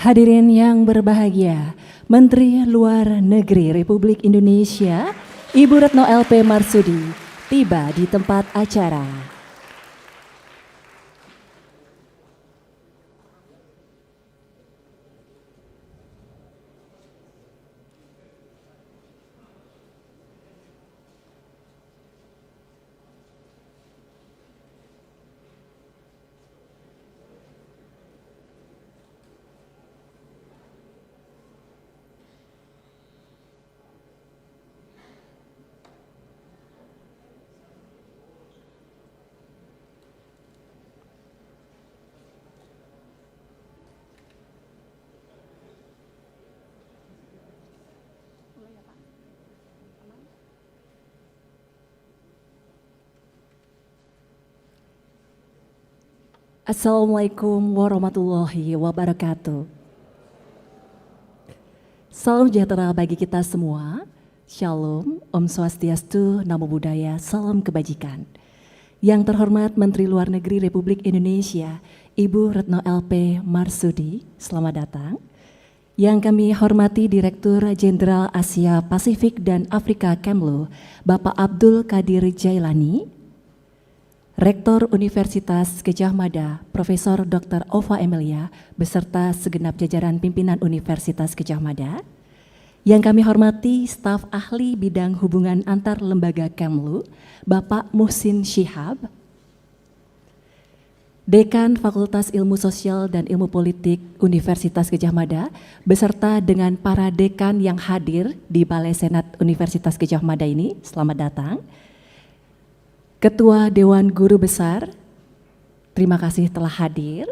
Hadirin yang berbahagia, Menteri Luar Negeri Republik Indonesia, Ibu Retno LP Marsudi, tiba di tempat acara. Assalamualaikum warahmatullahi wabarakatuh. Salam sejahtera bagi kita semua. Shalom, Om Swastiastu, Namo Buddhaya, salam kebajikan. Yang terhormat Menteri Luar Negeri Republik Indonesia, Ibu Retno LP Marsudi, selamat datang. Yang kami hormati Direktur Jenderal Asia Pasifik dan Afrika Kemlu, Bapak Abdul Qadir Jailani, Rektor Universitas Gadjah Mada, Profesor Dr. Ova Emilia, beserta segenap jajaran pimpinan Universitas Gadjah Mada. Yang kami hormati staf ahli bidang hubungan antar lembaga Kemlu, Bapak Muhsin Syihab, Dekan Fakultas Ilmu Sosial dan Ilmu Politik Universitas Gadjah Mada, beserta dengan para dekan yang hadir di Balai Senat Universitas Gadjah Mada ini, selamat datang. Ketua Dewan Guru Besar, terima kasih telah hadir.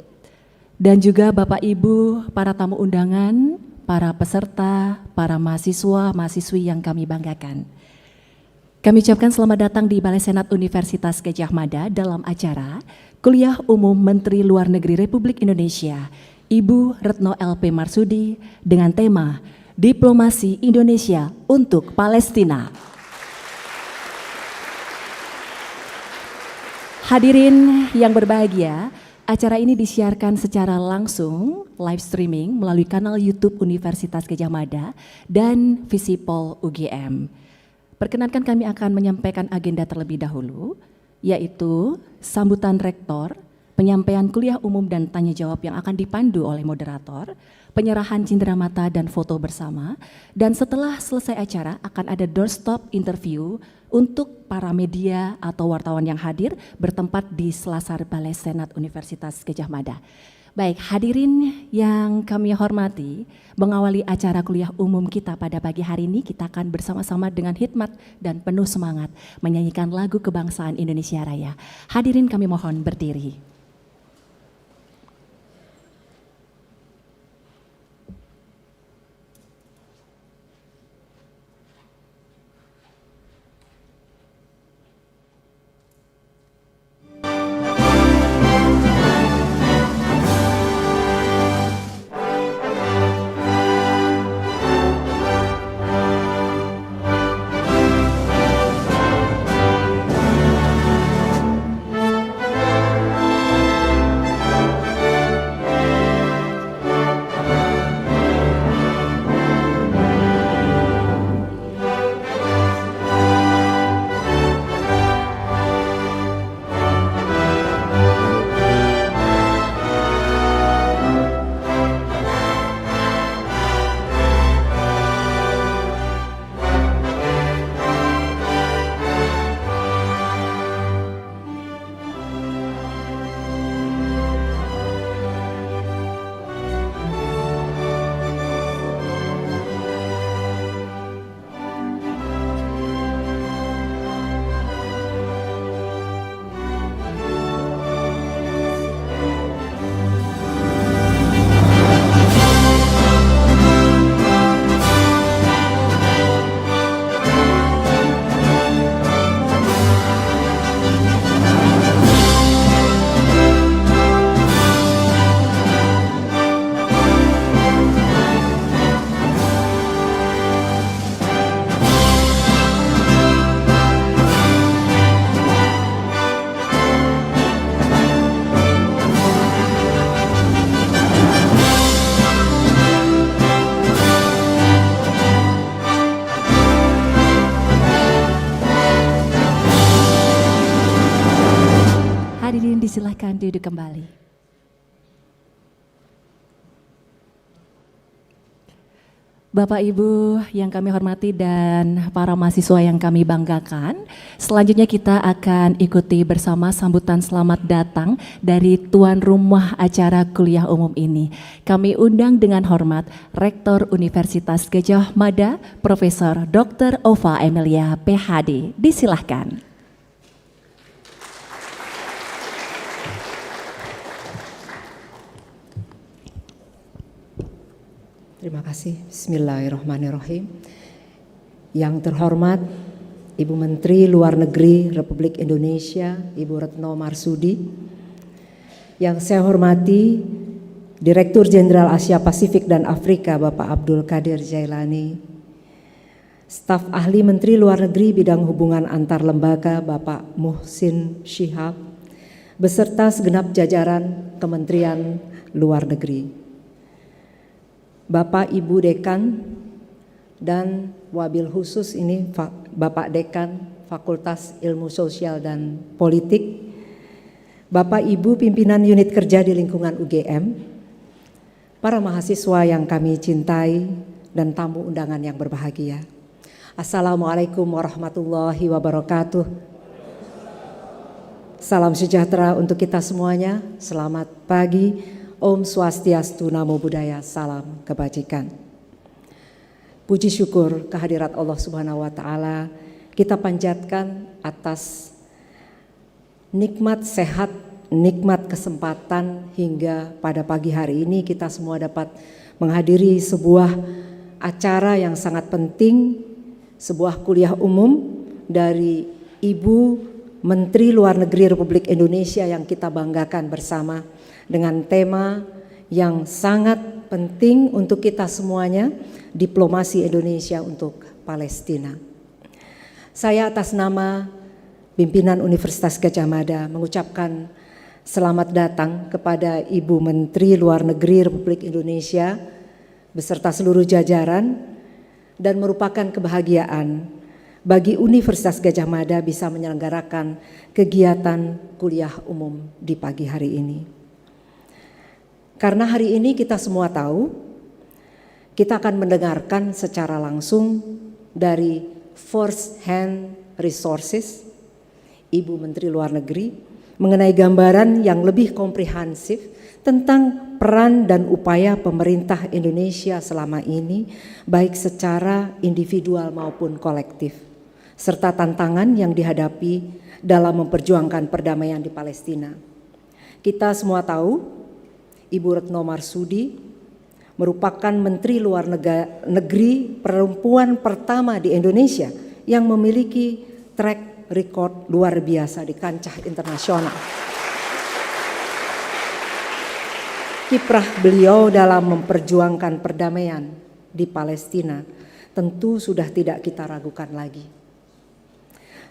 Dan juga Bapak Ibu, para tamu undangan, para peserta, para mahasiswa, mahasiswi yang kami banggakan. Kami ucapkan selamat datang di Balai Senat Universitas Gadjah Mada dalam acara Kuliah Umum Menteri Luar Negeri Republik Indonesia, Ibu Retno LP Marsudi dengan tema Diplomasi Indonesia untuk Palestina. Hadirin yang berbahagia, acara ini disiarkan secara langsung live streaming melalui kanal YouTube Universitas Gadjah Mada dan Visipol UGM. Perkenankan kami akan menyampaikan agenda terlebih dahulu, yaitu sambutan rektor, penyampaian kuliah umum dan tanya jawab yang akan dipandu oleh moderator, penyerahan cenderamata dan foto bersama, dan setelah selesai acara akan ada doorstop interview untuk para media atau wartawan yang hadir bertempat di Selasar Balai Senat Universitas Gadjah Mada. Baik, hadirin yang kami hormati, mengawali acara kuliah umum kita pada pagi hari ini, kita akan bersama-sama dengan hikmat dan penuh semangat menyanyikan lagu kebangsaan Indonesia Raya. Hadirin kami mohon berdiri. disilahkan duduk kembali. Bapak Ibu yang kami hormati dan para mahasiswa yang kami banggakan, selanjutnya kita akan ikuti bersama sambutan selamat datang dari tuan rumah acara kuliah umum ini. Kami undang dengan hormat Rektor Universitas Gadjah Mada, Profesor Dr. Ova Emilia, PhD. Disilahkan. Terima kasih. Bismillahirrahmanirrahim. Yang terhormat Ibu Menteri Luar Negeri Republik Indonesia, Ibu Retno Marsudi. Yang saya hormati Direktur Jenderal Asia Pasifik dan Afrika Bapak Abdul Qadir Jailani. Staf Ahli Menteri Luar Negeri Bidang Hubungan Antar Lembaga Bapak Muhsin Syihab, beserta segenap jajaran Kementerian Luar Negeri. Bapak Ibu Dekan dan wabil khusus ini Bapak Dekan Fakultas Ilmu Sosial dan Politik, Bapak Ibu pimpinan unit kerja di lingkungan UGM, para mahasiswa yang kami cintai dan tamu undangan yang berbahagia. Assalamualaikum warahmatullahi wabarakatuh. Salam sejahtera untuk kita semuanya. Selamat pagi. Om Swastiastu, Namo Buddhaya, salam kebajikan. Puji syukur kehadirat Allah Subhanahu wa Ta'ala kita panjatkan atas nikmat sehat, nikmat kesempatan hingga pada pagi hari ini kita semua dapat menghadiri sebuah acara yang sangat penting, sebuah kuliah umum dari Ibu Menteri Luar Negeri Republik Indonesia yang kita banggakan bersama, dengan tema yang sangat penting untuk kita semuanya, diplomasi Indonesia untuk Palestina. Saya atas nama pimpinan Universitas Gadjah Mada mengucapkan selamat datang kepada Ibu Menteri Luar Negeri Republik Indonesia beserta seluruh jajaran, dan merupakan kebahagiaan bagi Universitas Gadjah Mada bisa menyelenggarakan kegiatan kuliah umum di pagi hari ini. Karena hari ini kita semua tahu, kita akan mendengarkan secara langsung dari first hand resources Ibu Menteri Luar Negeri mengenai gambaran yang lebih komprehensif tentang peran dan upaya pemerintah Indonesia selama ini, baik secara individual maupun kolektif, serta tantangan yang dihadapi dalam memperjuangkan perdamaian di Palestina. Kita semua tahu Ibu Retno Marsudi merupakan Menteri Luar Negeri perempuan pertama di Indonesia yang memiliki track record luar biasa di kancah internasional. Kiprah beliau dalam memperjuangkan perdamaian di Palestina tentu sudah tidak kita ragukan lagi.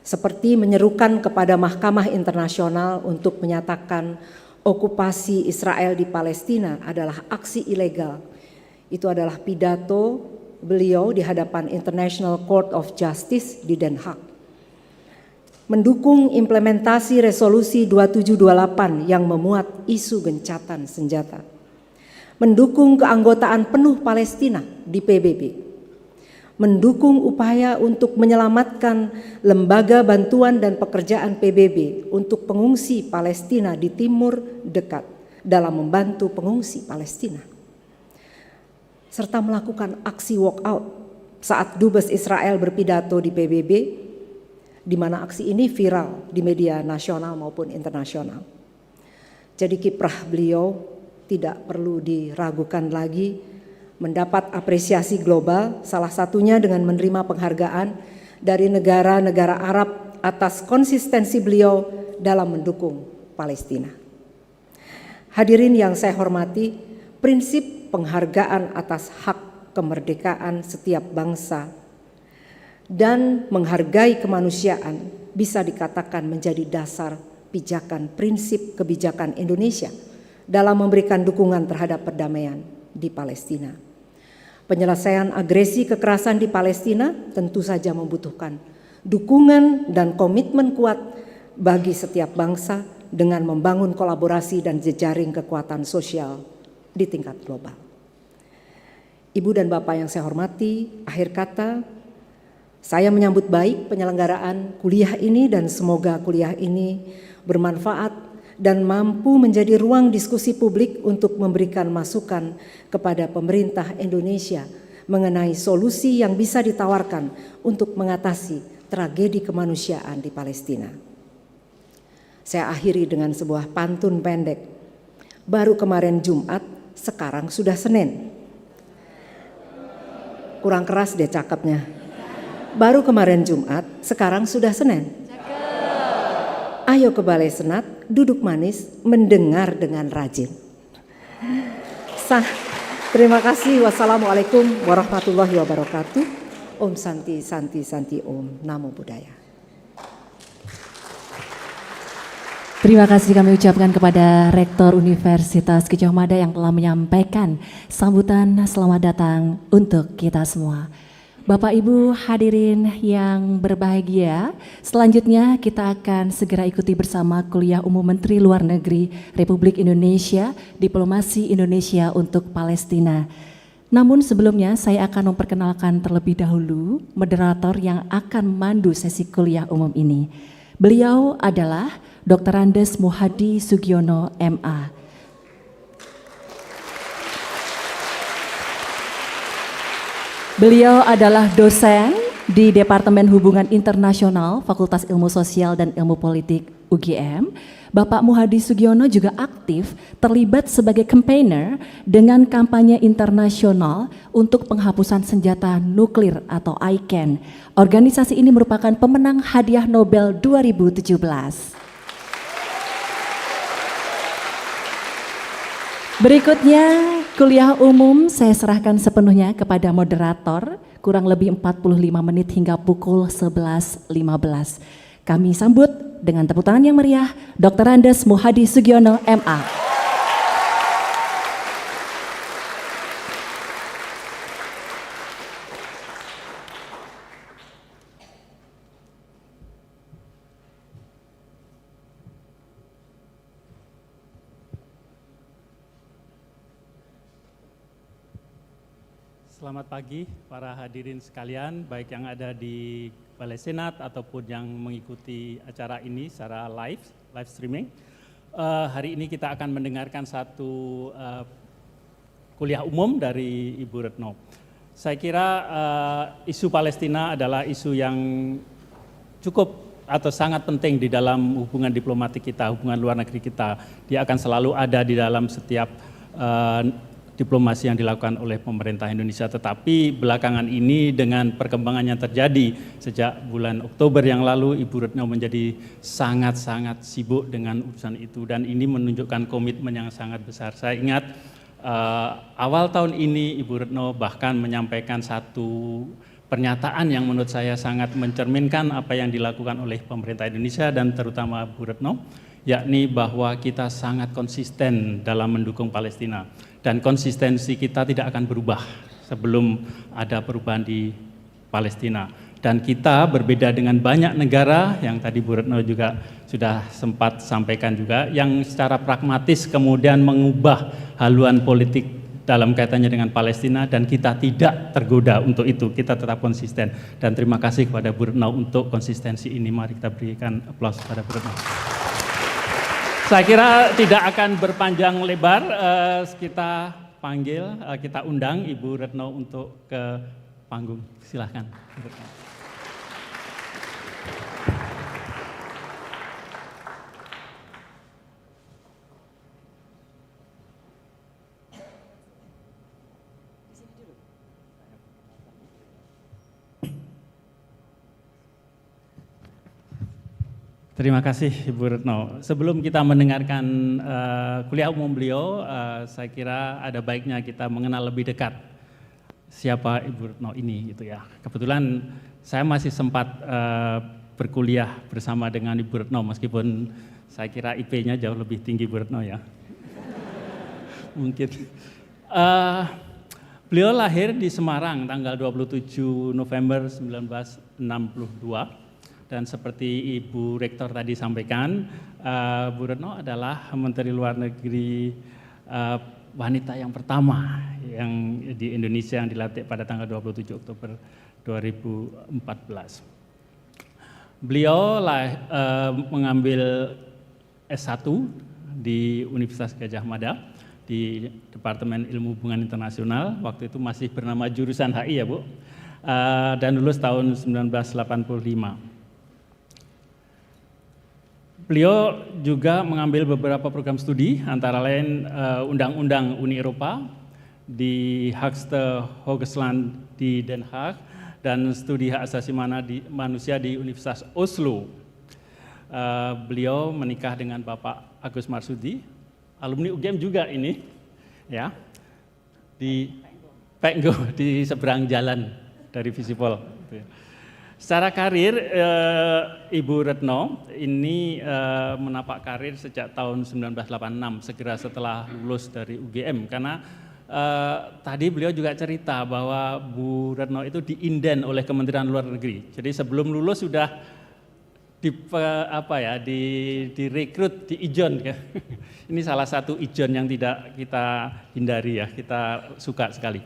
Seperti menyerukan kepada Mahkamah Internasional untuk menyatakan okupasi Israel di Palestina adalah aksi ilegal. Itu adalah pidato beliau di hadapan International Court of Justice di Den Haag. Mendukung implementasi resolusi 2728 yang memuat isu gencatan senjata. Mendukung keanggotaan penuh Palestina di PBB. Mendukung upaya untuk menyelamatkan lembaga bantuan dan pekerjaan PBB untuk pengungsi Palestina di Timur Dekat dalam membantu pengungsi Palestina. Serta melakukan aksi walkout saat Dubes Israel berpidato di PBB, di mana aksi ini viral di media nasional maupun internasional. Jadi kiprah beliau tidak perlu diragukan lagi, mendapat apresiasi global, salah satunya dengan menerima penghargaan dari negara-negara Arab atas konsistensi beliau dalam mendukung Palestina. Hadirin yang saya hormati, prinsip penghargaan atas hak kemerdekaan setiap bangsa dan menghargai kemanusiaan bisa dikatakan menjadi dasar pijakan prinsip kebijakan Indonesia dalam memberikan dukungan terhadap perdamaian di Palestina. Penyelesaian agresi kekerasan di Palestina tentu saja membutuhkan dukungan dan komitmen kuat bagi setiap bangsa dengan membangun kolaborasi dan jejaring kekuatan sosial di tingkat global. Ibu dan Bapak yang saya hormati, akhir kata, saya menyambut baik penyelenggaraan kuliah ini dan semoga kuliah ini bermanfaat dan mampu menjadi ruang diskusi publik untuk memberikan masukan kepada pemerintah Indonesia mengenai solusi yang bisa ditawarkan untuk mengatasi tragedi kemanusiaan di Palestina. Saya akhiri dengan sebuah pantun pendek. Baru kemarin Jumat, sekarang sudah Senin. Kurang keras deh cakepnya. Baru kemarin Jumat, sekarang sudah Senin. Ayo ke Balai Senat, duduk manis, mendengar dengan rajin. Terima kasih. Wassalamualaikum warahmatullahi wabarakatuh. Om Santi Santi Santi Om. Namo Buddhaya. Terima kasih kami ucapkan kepada Rektor Universitas Gadjah Mada yang telah menyampaikan sambutan selamat datang untuk kita semua. Bapak Ibu hadirin yang berbahagia, selanjutnya kita akan segera ikuti bersama kuliah umum Menteri Luar Negeri Republik Indonesia, Diplomasi Indonesia untuk Palestina. Namun sebelumnya saya akan memperkenalkan terlebih dahulu moderator yang akan memandu sesi kuliah umum ini. Beliau adalah Dr. Andes Muhadi Sugiono, MA. Beliau adalah dosen di Departemen Hubungan Internasional Fakultas Ilmu Sosial dan Ilmu Politik UGM. Bapak Muhadi Sugiono juga aktif terlibat sebagai campaigner dengan kampanye internasional untuk penghapusan senjata nuklir atau ICAN. Organisasi ini merupakan pemenang Hadiah Nobel 2017. Berikutnya kuliah umum saya serahkan sepenuhnya kepada moderator, kurang lebih 45 menit hingga pukul 11.15. Kami sambut dengan tepuk tangan yang meriah Dr. Andes Muhadi Sugiono, MA. Selamat pagi para hadirin sekalian, baik yang ada di Balai Senat ataupun yang mengikuti acara ini secara live streaming. Hari ini kita akan mendengarkan satu kuliah umum dari Ibu Retno. Saya kira isu Palestina adalah isu yang cukup atau sangat penting di dalam hubungan diplomatik kita, hubungan luar negeri kita. Dia akan selalu ada di dalam setiap diplomasi yang dilakukan oleh pemerintah Indonesia, tetapi belakangan ini dengan perkembangan yang terjadi sejak bulan Oktober yang lalu, Ibu Retno menjadi sangat-sangat sibuk dengan urusan itu dan ini menunjukkan komitmen yang sangat besar. Saya ingat awal tahun ini Ibu Retno bahkan menyampaikan satu pernyataan yang menurut saya sangat mencerminkan apa yang dilakukan oleh pemerintah Indonesia dan terutama Bu Retno, yakni bahwa kita sangat konsisten dalam mendukung Palestina. Dan konsistensi kita tidak akan berubah sebelum ada perubahan di Palestina. Dan kita berbeda dengan banyak negara yang tadi Bu Retno juga sudah sempat sampaikan juga, yang secara pragmatis kemudian mengubah haluan politik dalam kaitannya dengan Palestina dan kita tidak tergoda untuk itu, kita tetap konsisten. Dan terima kasih kepada Bu Retno untuk konsistensi ini. Mari kita berikan aplaus kepada Bu Retno. Saya kira tidak akan berpanjang lebar, kita panggil, kita undang Ibu Retno untuk ke panggung. Silahkan. Terima kasih Ibu Retno. Sebelum kita mendengarkan kuliah umum beliau, saya kira ada baiknya kita mengenal lebih dekat siapa Ibu Retno ini gitu ya. Kebetulan saya masih sempat berkuliah bersama dengan Ibu Retno meskipun saya kira IP-nya jauh lebih tinggi Ibu Retno ya. Mungkin. Beliau lahir di Semarang tanggal 27 November 1962. Dan seperti Ibu Rektor tadi sampaikan, Bu Retno adalah Menteri Luar Negeri wanita yang pertama yang di Indonesia yang dilantik pada tanggal 27 Oktober 2014. Beliau mengambil S1 di Universitas Gadjah Mada di Departemen Ilmu Hubungan Internasional, waktu itu masih bernama jurusan HI ya Bu, dan lulus tahun 1985. Beliau juga mengambil beberapa program studi, antara lain Undang-Undang Uni Eropa di Hoogste Hogesland di Den Haag dan studi hak asasi manusia di Universitas Oslo. Beliau menikah dengan Bapak Agus Marsudi, alumni UGM juga ini, ya, di Penggo di seberang jalan dari Visipol. Secara karir, Ibu Retno ini menapak karir sejak tahun 1986, segera setelah lulus dari UGM. Karena tadi beliau juga cerita bahwa Bu Retno itu diinden oleh Kementerian Luar Negeri. Jadi sebelum lulus sudah direkrut, diijon. Ini salah satu ijon yang tidak kita hindari ya, kita suka sekali.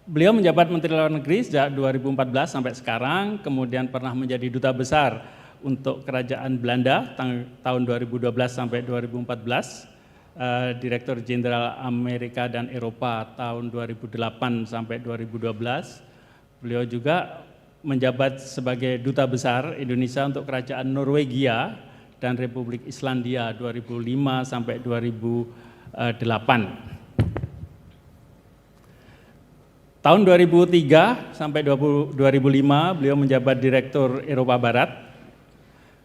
Beliau menjabat Menteri Luar Negeri sejak 2014 sampai sekarang, kemudian pernah menjadi Duta Besar untuk Kerajaan Belanda tahun 2012 sampai 2014, Direktur Jenderal Amerika dan Eropa tahun 2008 sampai 2012. Beliau juga menjabat sebagai Duta Besar Indonesia untuk Kerajaan Norwegia dan Republik Islandia 2005 sampai 2008. Tahun 2003 sampai 2005 beliau menjabat Direktur Eropa Barat,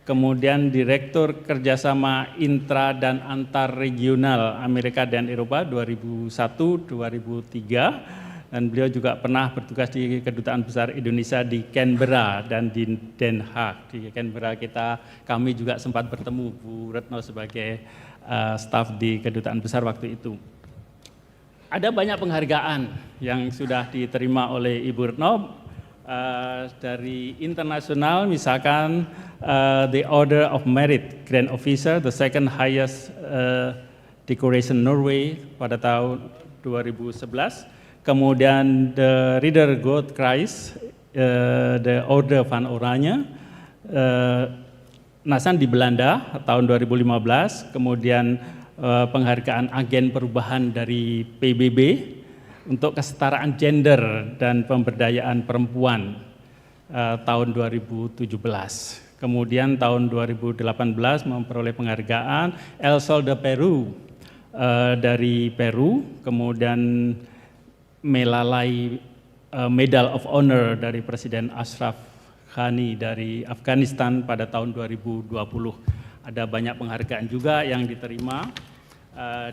kemudian Direktur Kerjasama Intra dan Antar Regional Amerika dan Eropa 2001-2003, dan beliau juga pernah bertugas di Kedutaan Besar Indonesia di Canberra dan di Den Haag. Di Canberra kami juga sempat bertemu Bu Retno sebagai staf di Kedutaan Besar waktu itu. Ada banyak penghargaan yang sudah diterima oleh Ibu Retno dari internasional, misalkan the Order of Merit Grand Officer, the second highest decoration Norway pada tahun 2011, kemudian the Ridder Godtkreuz, the Order van Oranje, Nasan di Belanda tahun 2015, kemudian penghargaan agen perubahan dari PBB untuk kesetaraan gender dan pemberdayaan perempuan tahun 2017. Kemudian tahun 2018 memperoleh penghargaan El Sol de Peru dari Peru, kemudian Melalai Medal of Honor dari Presiden Ashraf Ghani dari Afghanistan pada tahun 2020. Ada banyak penghargaan juga yang diterima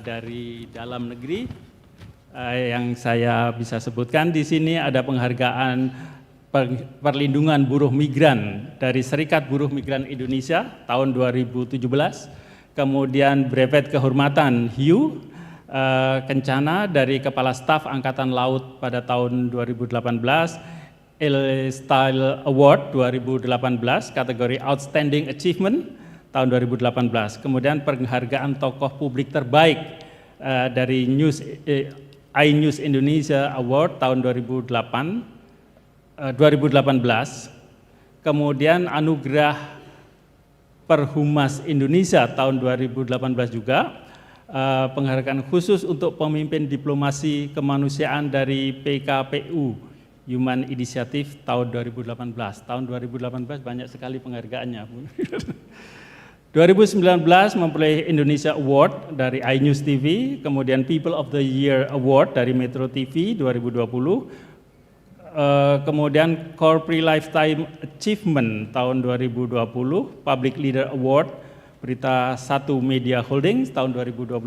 dari dalam negeri yang saya bisa sebutkan di sini. Ada penghargaan perlindungan buruh migran dari Serikat Buruh Migran Indonesia tahun 2017, kemudian brevet kehormatan Hiu Kencana dari Kepala Staf Angkatan Laut pada tahun 2018, Il Style Award 2018 kategori Outstanding Achievement tahun 2018, kemudian penghargaan tokoh publik terbaik dari iNews Indonesia Award tahun 2018, kemudian anugerah Perhumas Indonesia tahun 2018 juga, penghargaan khusus untuk pemimpin diplomasi kemanusiaan dari PKPU Human Initiative tahun 2018. Tahun 2018 banyak sekali penghargaannya. 2019 memperoleh Indonesia Award dari iNews TV, kemudian People of the Year Award dari Metro TV 2020, kemudian Corporate Lifetime Achievement tahun 2020, Public Leader Award Berita 1 Media Holdings tahun 2021,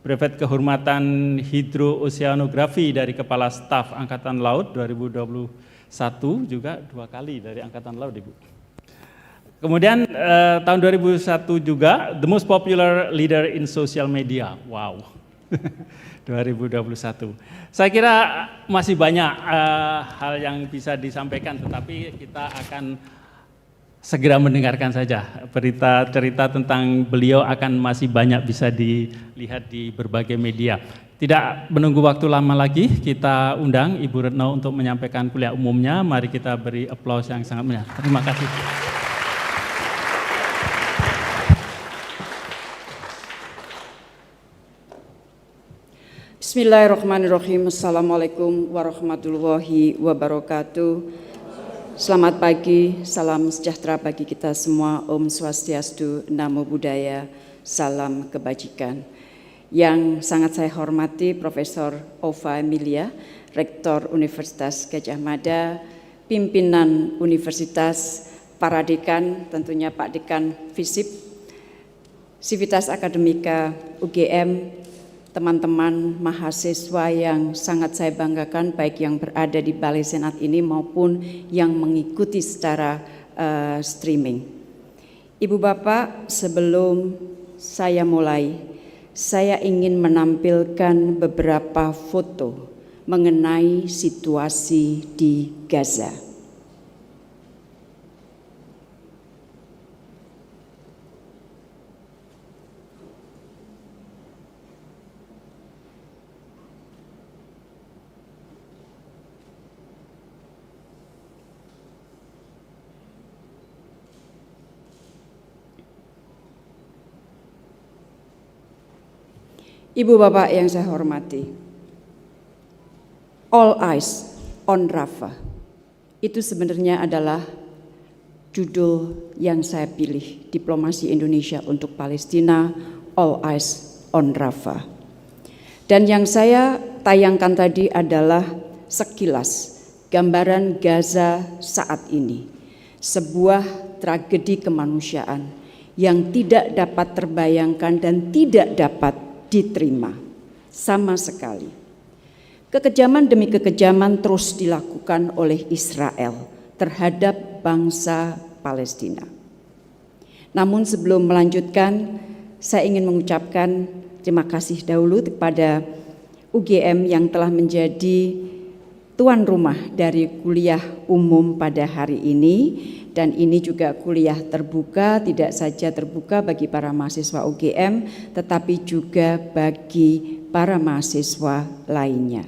brevet kehormatan hidrooceanografi dari Kepala Staf Angkatan Laut 2021, juga 2 kali dari Angkatan Laut, Ibu. Kemudian tahun 2001 juga The Most Popular Leader in Social Media, wow. 2021. Saya kira masih banyak hal yang bisa disampaikan, tetapi kita akan segera mendengarkan saja. Berita cerita tentang beliau akan masih banyak bisa dilihat di berbagai media. Tidak menunggu waktu lama lagi, kita undang Ibu Retno untuk menyampaikan kuliah umumnya. Mari kita beri aplaus yang sangat meriah. Terima kasih. Bismillahirrahmanirrahim. Assalamualaikum warahmatullahi wabarakatuh. Selamat pagi, salam sejahtera bagi kita semua. Om Swastiastu, Namo Buddhaya, salam kebajikan. Yang sangat saya hormati Profesor Ova Emilia, Rektor Universitas Gadjah Mada, pimpinan Universitas, para dekan, tentunya Pak Dekan FISIP, Sivitas Akademika UGM, teman-teman mahasiswa yang sangat saya banggakan, baik yang berada di Balai Senat ini maupun yang mengikuti secara streaming. Ibu Bapak, sebelum saya mulai, saya ingin menampilkan beberapa foto mengenai situasi di Gaza. Ibu Bapak yang saya hormati, All Eyes on Rafah itu sebenarnya adalah judul yang saya pilih, Diplomasi Indonesia untuk Palestina, All Eyes on Rafah. Dan yang saya tayangkan tadi adalah sekilas gambaran Gaza saat ini, sebuah tragedi kemanusiaan yang tidak dapat terbayangkan dan tidak dapat diterima sama sekali. Kekejaman demi kekejaman terus dilakukan oleh Israel terhadap bangsa Palestina. Namun sebelum melanjutkan, saya ingin mengucapkan terima kasih dahulu kepada UGM yang telah menjadi tuan rumah dari kuliah umum pada hari ini. Dan ini juga kuliah terbuka, tidak saja terbuka bagi para mahasiswa UGM, tetapi juga bagi para mahasiswa lainnya.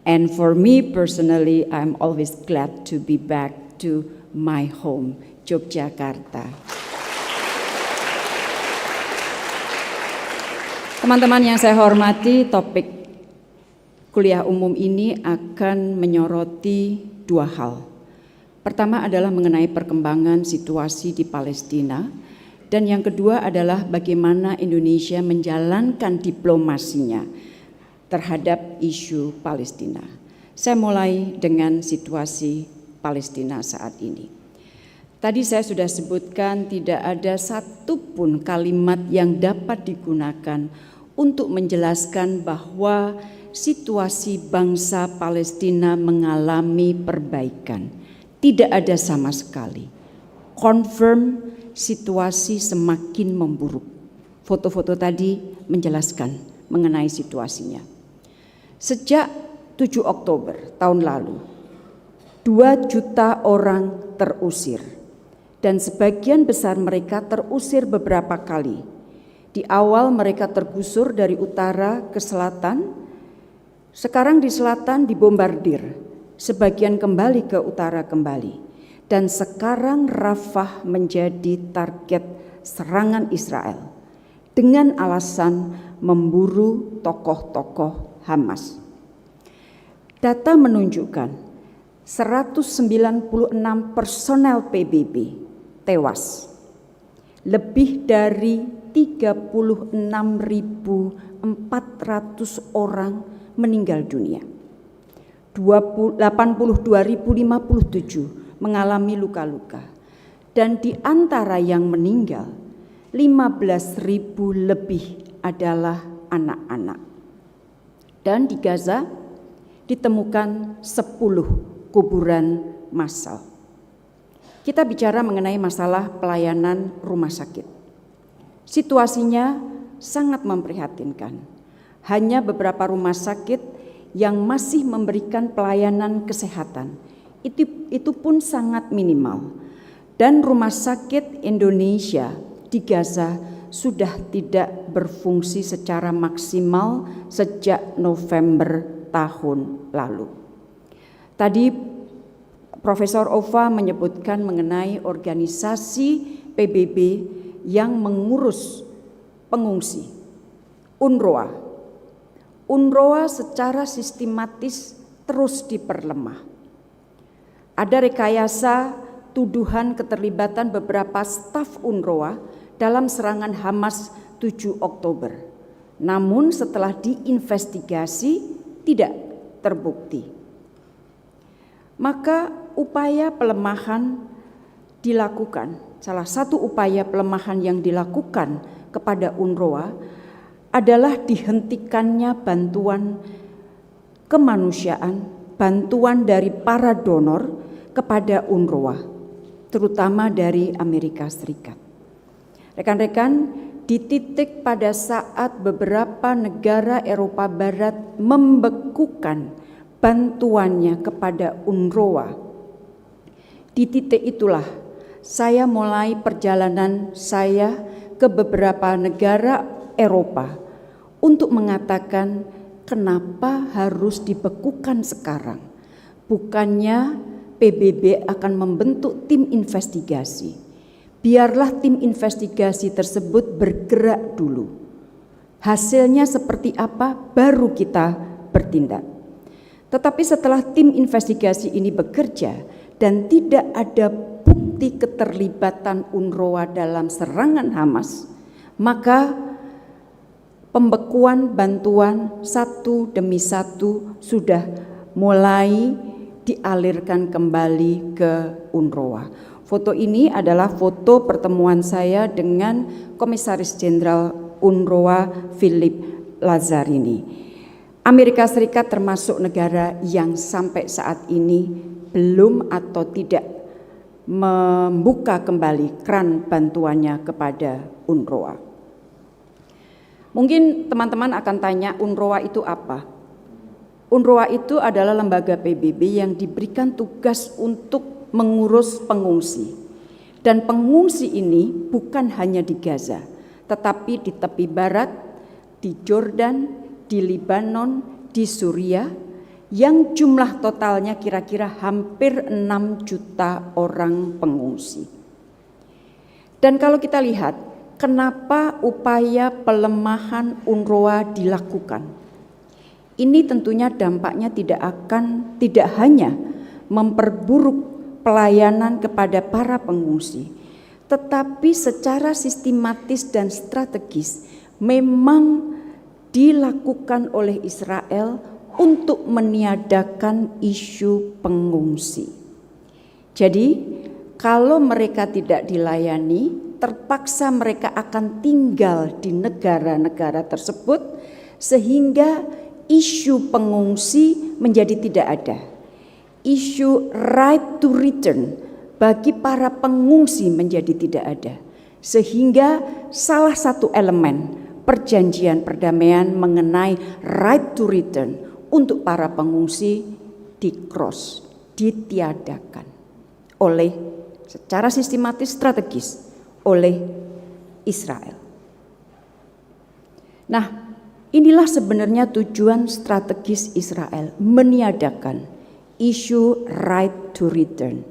And for me personally, I'm always glad to be back to my home, Yogyakarta. Teman-teman yang saya hormati, topik kuliah umum ini akan menyoroti dua hal. Pertama adalah mengenai perkembangan situasi di Palestina, dan yang kedua adalah bagaimana Indonesia menjalankan diplomasinya terhadap isu Palestina. Saya mulai dengan situasi Palestina saat ini. Tadi saya sudah sebutkan tidak ada satupun kalimat yang dapat digunakan untuk menjelaskan bahwa situasi bangsa Palestina mengalami perbaikan. Tidak ada sama sekali. Confirm situasi semakin memburuk. Foto-foto tadi menjelaskan mengenai situasinya. Sejak 7 Oktober tahun lalu, 2 juta orang terusir. Dan sebagian besar mereka terusir beberapa kali. Di awal mereka tergusur dari utara ke selatan. Sekarang di selatan dibombardir. Sebagian kembali ke utara kembali, dan sekarang Rafah menjadi target serangan Israel dengan alasan memburu tokoh-tokoh Hamas. Data menunjukkan 196 personel PBB tewas, lebih dari 36.400 orang meninggal dunia. 82.057 mengalami luka-luka, dan di antara yang meninggal 15.000 lebih adalah anak-anak. Dan di Gaza ditemukan 10 kuburan massal. Kita bicara mengenai masalah pelayanan rumah sakit. Situasinya sangat memprihatinkan. Hanya beberapa rumah sakit yang masih memberikan pelayanan kesehatan. Itu pun sangat minimal. Dan rumah sakit Indonesia di Gaza sudah tidak berfungsi secara maksimal sejak November tahun lalu. Tadi Profesor Ova menyebutkan mengenai organisasi PBB yang mengurus pengungsi, UNRWA. UNRWA secara sistematis terus diperlemah. Ada rekayasa tuduhan keterlibatan beberapa staf UNRWA dalam serangan Hamas 7 Oktober. Namun setelah diinvestigasi tidak terbukti. Maka upaya pelemahan dilakukan. Salah satu upaya pelemahan yang dilakukan kepada UNRWA adalah dihentikannya bantuan kemanusiaan, bantuan dari para donor kepada UNRWA, terutama dari Amerika Serikat. Rekan-rekan, di titik pada saat beberapa negara Eropa Barat membekukan bantuannya kepada UNRWA, di titik itulah saya mulai perjalanan saya ke beberapa negara Eropa untuk mengatakan kenapa harus dibekukan sekarang. Bukannya PBB akan membentuk tim investigasi. Biarlah tim investigasi tersebut bergerak dulu. Hasilnya seperti apa baru kita bertindak. Tetapi setelah tim investigasi ini bekerja dan tidak ada bukti keterlibatan UNRWA dalam serangan Hamas, maka pembekuan bantuan satu demi satu sudah mulai dialirkan kembali ke UNRWA. Foto ini adalah foto pertemuan saya dengan Komisaris Jenderal UNRWA Philip Lazzarini. Amerika Serikat termasuk negara yang sampai saat ini belum atau tidak membuka kembali keran bantuannya kepada UNRWA. Mungkin teman-teman akan tanya, UNRWA itu apa? UNRWA itu adalah lembaga PBB yang diberikan tugas untuk mengurus pengungsi. Dan pengungsi ini bukan hanya di Gaza, tetapi di tepi barat, di Jordan, di Libanon, di Suriah, yang jumlah totalnya kira-kira hampir 6 juta orang pengungsi. Dan kalau kita lihat, kenapa upaya pelemahan UNRWA dilakukan? Ini tentunya dampaknya tidak hanya memperburuk pelayanan kepada para pengungsi, tetapi secara sistematis dan strategis memang dilakukan oleh Israel untuk meniadakan isu pengungsi. Jadi, kalau mereka tidak dilayani, terpaksa mereka akan tinggal di negara-negara tersebut sehingga isu pengungsi menjadi tidak ada. Isu right to return bagi para pengungsi menjadi tidak ada. Sehingga salah satu elemen perjanjian perdamaian mengenai right to return untuk para pengungsi ditiadakan oleh secara sistematis strategis oleh Israel. Nah, inilah sebenarnya tujuan strategis Israel, meniadakan isu right to return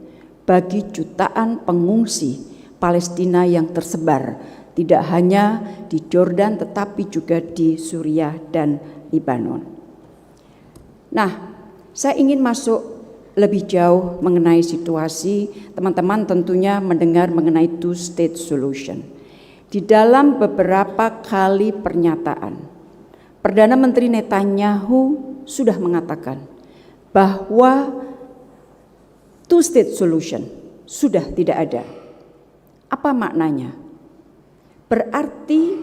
bagi jutaan pengungsi Palestina yang tersebar tidak hanya di Jordan tetapi juga di Suriah dan Libanon. Nah, saya ingin masuk lebih jauh mengenai situasi. Teman-teman tentunya mendengar mengenai two-state solution. Di dalam beberapa kali pernyataan, Perdana Menteri Netanyahu sudah mengatakan bahwa two-state solution sudah tidak ada. Apa maknanya? Berarti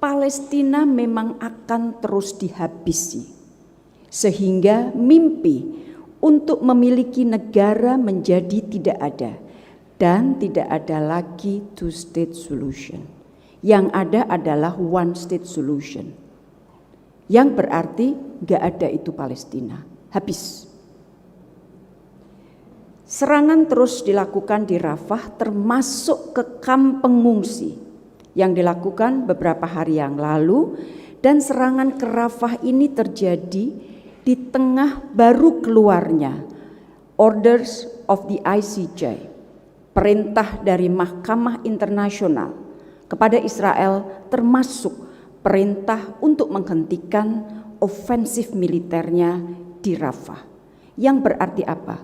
Palestina memang akan terus dihabisi, sehingga mimpi untuk memiliki negara menjadi tidak ada, dan tidak ada lagi two-state solution. Yang ada adalah one-state solution. Yang berarti nggak ada itu Palestina, habis. Serangan terus dilakukan di Rafah termasuk ke kamp pengungsi yang dilakukan beberapa hari yang lalu, dan serangan ke Rafah ini terjadi di tengah baru keluarnya Orders of the ICJ, perintah dari Mahkamah Internasional kepada Israel, termasuk perintah untuk menghentikan ofensif militernya di Rafah. Yang berarti apa?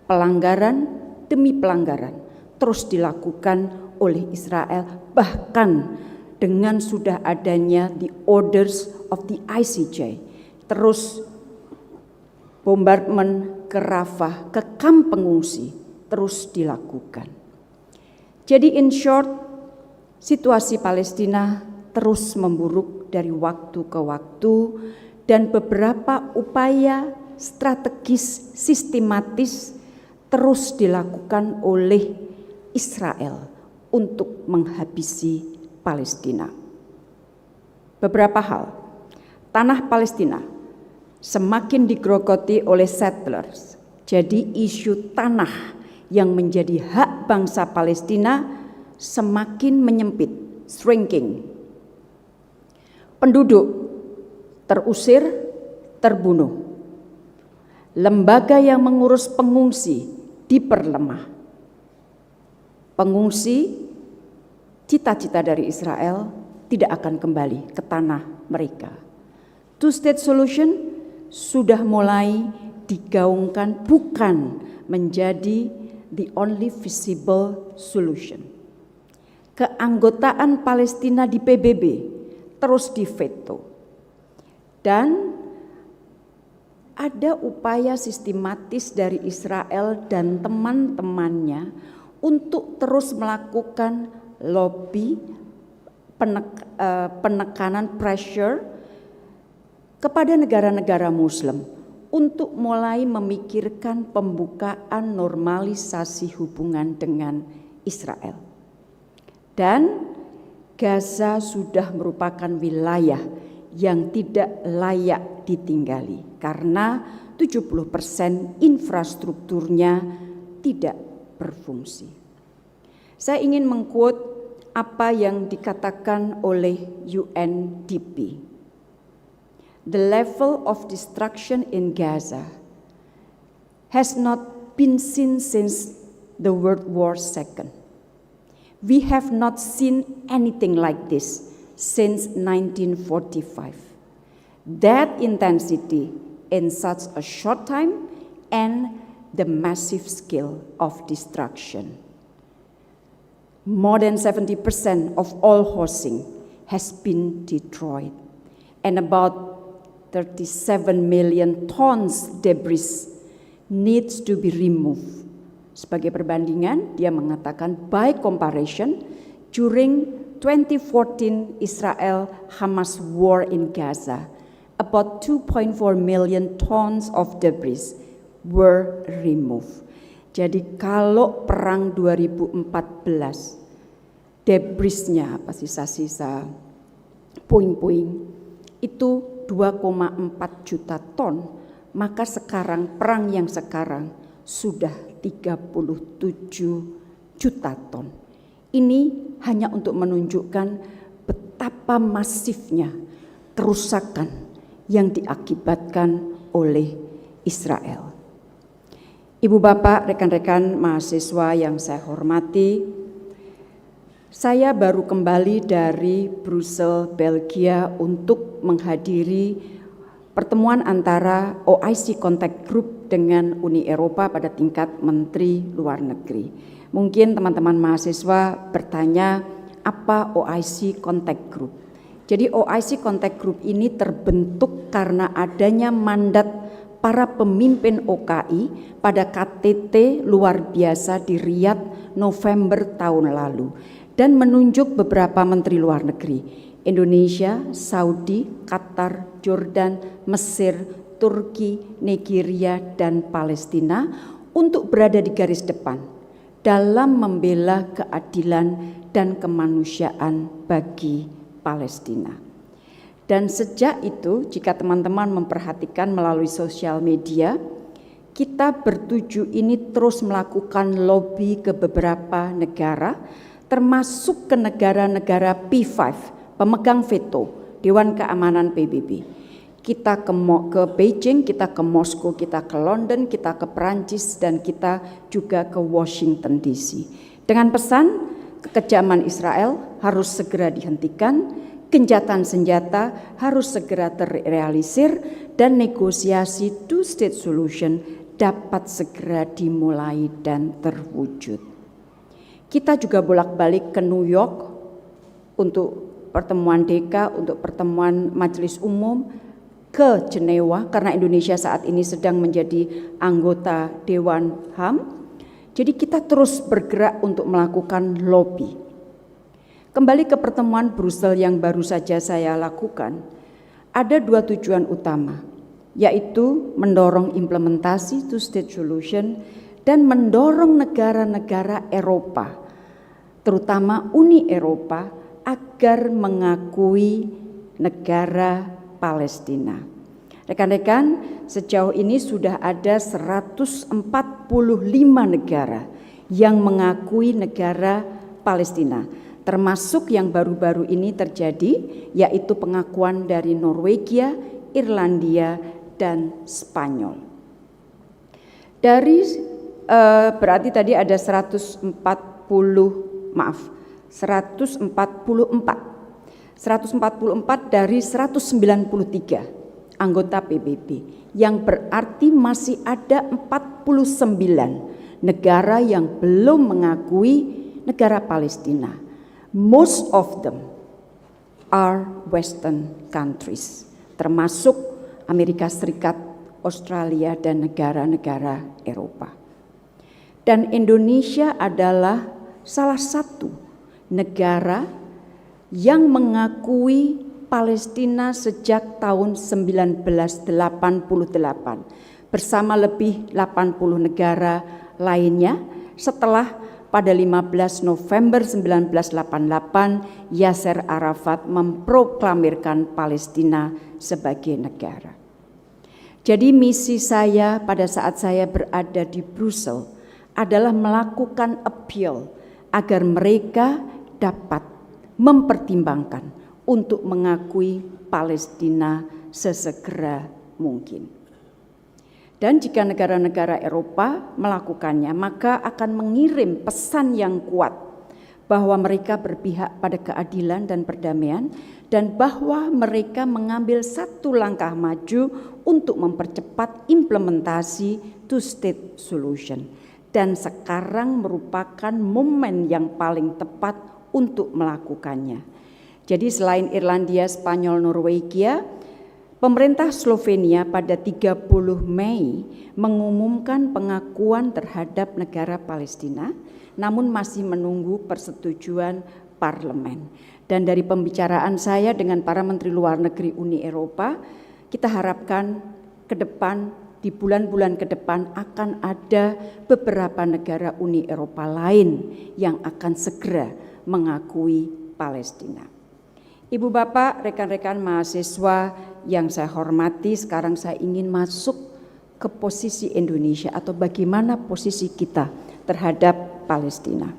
Pelanggaran demi pelanggaran terus dilakukan oleh Israel, bahkan dengan sudah adanya the orders of the ICJ, terus bombardment ke Rafah, ke kamp pengungsi terus dilakukan. Jadi in short, situasi Palestina terus memburuk dari waktu ke waktu, dan beberapa upaya strategis sistematis terus dilakukan oleh Israel untuk menghabisi Palestina. Beberapa hal, tanah Palestina semakin digerogoti oleh settlers. Jadi isu tanah yang menjadi hak bangsa Palestina semakin menyempit, shrinking. Penduduk terusir, terbunuh. Lembaga yang mengurus pengungsi diperlemah. Pengungsi, cita-cita dari Israel tidak akan kembali ke tanah mereka. Two-state solution sudah mulai digaungkan, bukan menjadi the only visible solution. Keanggotaan Palestina di PBB terus diveto, dan ada upaya sistematis dari Israel dan teman-temannya untuk terus melakukan lobby, penekanan, pressure kepada negara-negara Muslim untuk mulai memikirkan pembukaan normalisasi hubungan dengan Israel. Dan Gaza sudah merupakan wilayah yang tidak layak ditinggali karena 70% infrastrukturnya tidak berfungsi. Saya ingin mengquote apa yang dikatakan oleh UNDP. The level of destruction in Gaza has not been seen since the World War II. We have not seen anything like this since 1945. That intensity in such a short time and the massive scale of destruction. More than 70% of all housing has been destroyed, and about 37 million tons debris needs to be removed. Sebagai perbandingan, dia mengatakan by comparison, during 2014 Israel-Hamas war in Gaza, about 2.4 million tons of debris were removed. Jadi kalau perang 2014, debrisnya, apa sisa-sisa puing-puing, itu 2,4 juta ton, maka sekarang perang yang sekarang sudah 37 juta ton. Ini hanya untuk menunjukkan betapa masifnya kerusakan yang diakibatkan oleh Israel. Ibu bapak, rekan-rekan mahasiswa yang saya hormati, saya baru kembali dari Brussels, Belgia untuk menghadiri pertemuan antara OIC Contact Group dengan Uni Eropa pada tingkat Menteri Luar Negeri. Mungkin teman-teman mahasiswa bertanya, apa OIC Contact Group? Jadi OIC Contact Group ini terbentuk karena adanya mandat para pemimpin OKI pada KTT luar biasa di Riyadh November tahun lalu, dan menunjuk beberapa menteri luar negeri, Indonesia, Saudi, Qatar, Jordan, Mesir, Turki, Nigeria, dan Palestina untuk berada di garis depan dalam membela keadilan dan kemanusiaan bagi Palestina. Dan sejak itu, jika teman-teman memperhatikan melalui sosial media, kita bertuju ini terus melakukan lobby ke beberapa negara, termasuk ke negara-negara P5, pemegang veto, Dewan Keamanan PBB. Kita ke Beijing, kita ke Moskow, kita ke London, kita ke Perancis, dan kita juga ke Washington DC. Dengan pesan, kekejaman Israel harus segera dihentikan, gencatan senjata harus segera terrealisir, dan negosiasi two-state solution dapat segera dimulai dan terwujud. Kita juga bolak-balik ke New York untuk pertemuan DECA, untuk pertemuan Majelis Umum, ke Jenewa karena Indonesia saat ini sedang menjadi anggota Dewan HAM. Jadi kita terus bergerak untuk melakukan lobby. Kembali ke pertemuan Brussel yang baru saja saya lakukan, ada dua tujuan utama, yaitu mendorong implementasi two-state solution dan mendorong negara-negara Eropa, terutama Uni Eropa, agar mengakui negara Palestina. Rekan-rekan, sejauh ini sudah ada 145 negara yang mengakui negara Palestina, termasuk yang baru-baru ini terjadi, yaitu pengakuan dari Norwegia, Irlandia, dan Spanyol. Berarti tadi ada 144 dari 193 anggota PBB, yang berarti masih ada 49 negara yang belum mengakui negara Palestina. Most of them are Western countries, termasuk Amerika Serikat, Australia, dan negara-negara Eropa. Dan Indonesia adalah salah satu negara yang mengakui Palestina sejak tahun 1988 bersama lebih 80 negara lainnya, setelah pada 15 November 1988 Yasser Arafat memproklamirkan Palestina sebagai negara. Jadi misi saya pada saat saya berada di Brussel adalah melakukan appeal agar mereka dapat mempertimbangkan untuk mengakui Palestina sesegera mungkin. Dan jika negara-negara Eropa melakukannya, maka akan mengirim pesan yang kuat bahwa mereka berpihak pada keadilan dan perdamaian, dan bahwa mereka mengambil satu langkah maju untuk mempercepat implementasi two-state solution. Dan sekarang merupakan momen yang paling tepat untuk melakukannya. Jadi selain Irlandia, Spanyol, Norwegia, pemerintah Slovenia pada 30 Mei mengumumkan pengakuan terhadap negara Palestina, namun masih menunggu persetujuan parlemen. Dan dari pembicaraan saya dengan para menteri luar negeri Uni Eropa, kita harapkan ke depan, di bulan-bulan ke depan akan ada beberapa negara Uni Eropa lain yang akan segera mengakui Palestina. Ibu Bapak, rekan-rekan mahasiswa yang saya hormati, sekarang saya ingin masuk ke posisi Indonesia atau bagaimana posisi kita terhadap Palestina.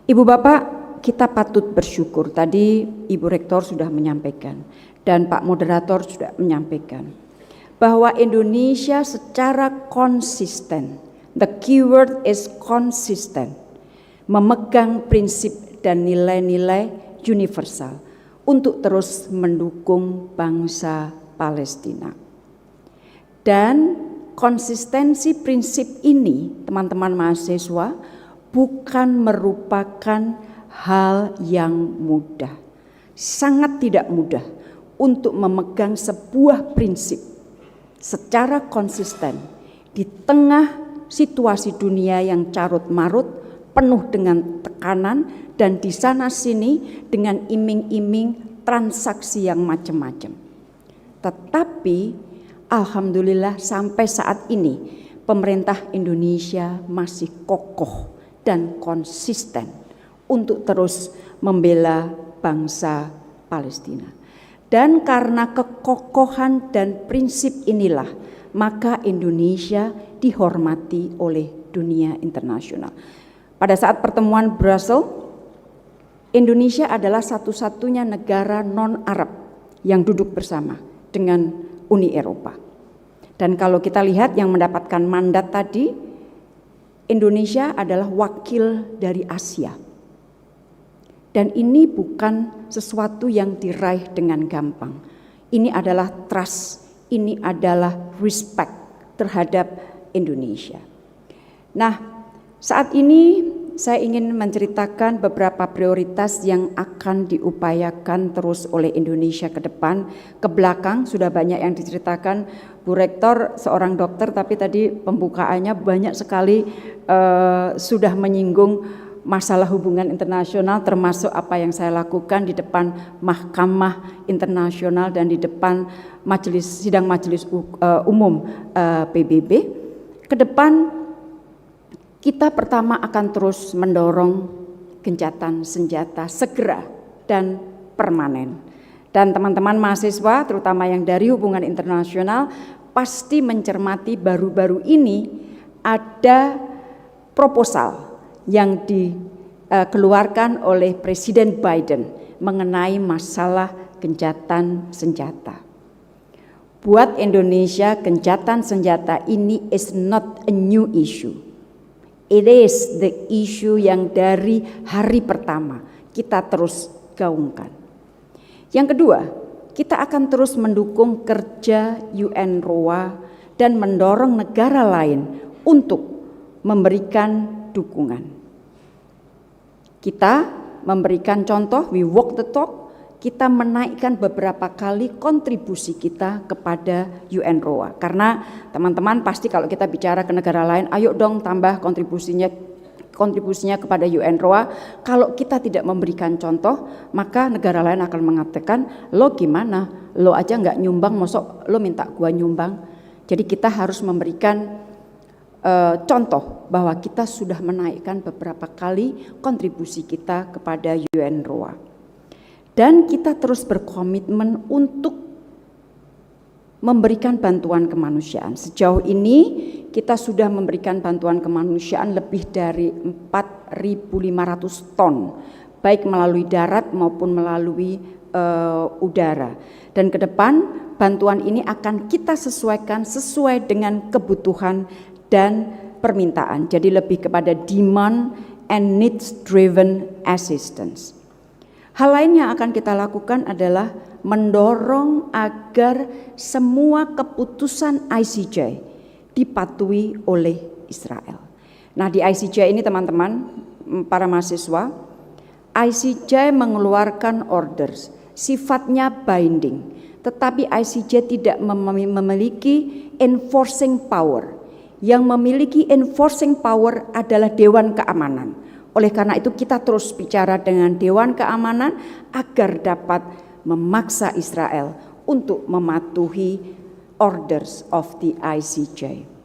Ibu Bapak, kita patut bersyukur. Tadi Ibu Rektor sudah menyampaikan dan Pak Moderator sudah menyampaikan bahwa Indonesia secara konsisten, the keyword is konsisten, memegang prinsip dan nilai-nilai universal untuk terus mendukung bangsa Palestina. Dan konsistensi prinsip ini, teman-teman mahasiswa, bukan merupakan hal yang mudah. Sangat tidak mudah untuk memegang sebuah prinsip secara konsisten di tengah situasi dunia yang carut-marut, penuh dengan tekanan, dan di sana sini dengan iming-iming transaksi yang macam-macam. Tetapi alhamdulillah sampai saat ini pemerintah Indonesia masih kokoh dan konsisten untuk terus membela bangsa Palestina. Dan karena kekokohan dan prinsip inilah, maka Indonesia dihormati oleh dunia internasional. Pada saat pertemuan Brussels, Indonesia adalah satu-satunya negara non-Arab yang duduk bersama dengan Uni Eropa. Dan kalau kita lihat yang mendapatkan mandat tadi, Indonesia adalah wakil dari Asia. Dan ini bukan sesuatu yang diraih dengan gampang. Ini adalah trust, ini adalah respect terhadap Indonesia. Nah, saat ini saya ingin menceritakan beberapa prioritas yang akan diupayakan terus oleh Indonesia ke depan. Ke belakang sudah banyak yang diceritakan. Bu Rektor seorang dokter, tapi tadi pembukaannya banyak sekali sudah menyinggung masalah hubungan internasional, termasuk apa yang saya lakukan di depan Mahkamah Internasional dan di depan sidang majelis umum PBB. Ke depan kita pertama akan terus mendorong gencatan senjata segera dan permanen. Dan teman-teman mahasiswa, terutama yang dari hubungan internasional, pasti mencermati baru-baru ini ada proposal yang dikeluarkan oleh Presiden Biden mengenai masalah gencatan senjata. Buat Indonesia, gencatan senjata ini is not a new issue. It is the issue yang dari hari pertama kita terus gaungkan. Yang kedua, kita akan terus mendukung kerja UNRWA dan mendorong negara lain untuk memberikan dukungan. Kita memberikan contoh, we walk the talk, kita menaikkan beberapa kali kontribusi kita kepada UNRWA. Karena teman-teman pasti kalau kita bicara ke negara lain, ayo dong tambah kontribusinya kepada UNRWA. Kalau kita tidak memberikan contoh, maka negara lain akan mengatakan, lo gimana? Lo aja nggak nyumbang, mosok lo minta gua nyumbang. Jadi kita harus memberikan contoh bahwa kita sudah menaikkan beberapa kali kontribusi kita kepada UNRWA. Dan kita terus berkomitmen untuk memberikan bantuan kemanusiaan. Sejauh ini kita sudah memberikan bantuan kemanusiaan lebih dari 4.500 ton, baik melalui darat maupun melalui udara. Dan ke depan bantuan ini akan kita sesuaikan sesuai dengan kebutuhan dan permintaan. Jadi lebih kepada demand and needs driven assistance. Hal lain yang akan kita lakukan adalah mendorong agar semua keputusan ICJ dipatuhi oleh Israel. Nah, di ICJ ini teman-teman, para mahasiswa, ICJ mengeluarkan orders, sifatnya binding, tetapi ICJ tidak memiliki enforcing power. Yang memiliki enforcing power adalah Dewan Keamanan. Oleh karena itu kita terus bicara dengan Dewan Keamanan agar dapat memaksa Israel untuk mematuhi orders of the ICJ.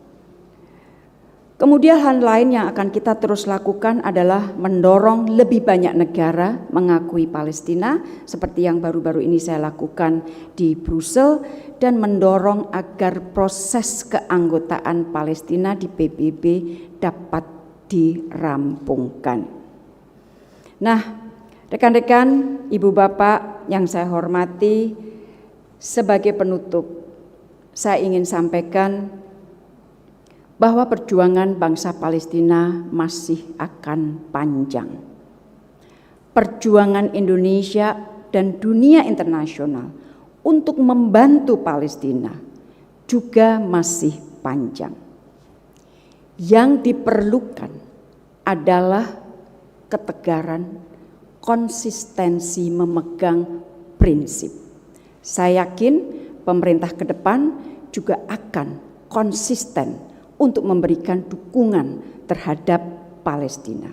Kemudian hal lain yang akan kita terus lakukan adalah mendorong lebih banyak negara mengakui Palestina seperti yang baru-baru ini saya lakukan di Brussels, dan mendorong agar proses keanggotaan Palestina di PBB dapat dirampungkan. Nah, rekan-rekan, ibu bapak yang saya hormati, sebagai penutup saya ingin sampaikan bahwa perjuangan bangsa Palestina masih akan panjang. Perjuangan Indonesia dan dunia internasional untuk membantu Palestina juga masih panjang. Yang diperlukan adalah ketegaran, konsistensi memegang prinsip. Saya yakin pemerintah ke depan juga akan konsisten untuk memberikan dukungan terhadap Palestina.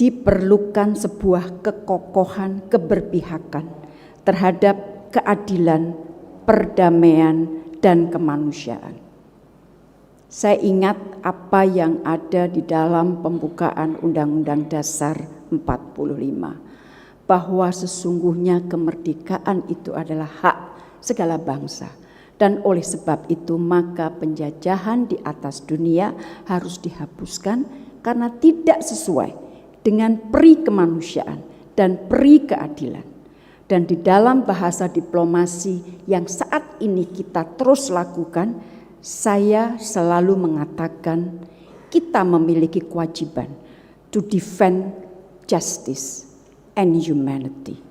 Diperlukan sebuah kekokohan, keberpihakan terhadap keadilan, perdamaian, dan kemanusiaan. Saya ingat apa yang ada di dalam pembukaan Undang-Undang Dasar 45. bahwa sesungguhnya kemerdekaan itu adalah hak segala bangsa. Dan oleh sebab itu maka penjajahan di atas dunia harus dihapuskan karena tidak sesuai dengan peri kemanusiaan dan peri keadilan. Dan di dalam bahasa diplomasi yang saat ini kita terus lakukan, saya selalu mengatakan kita memiliki kewajiban to defend justice and humanity.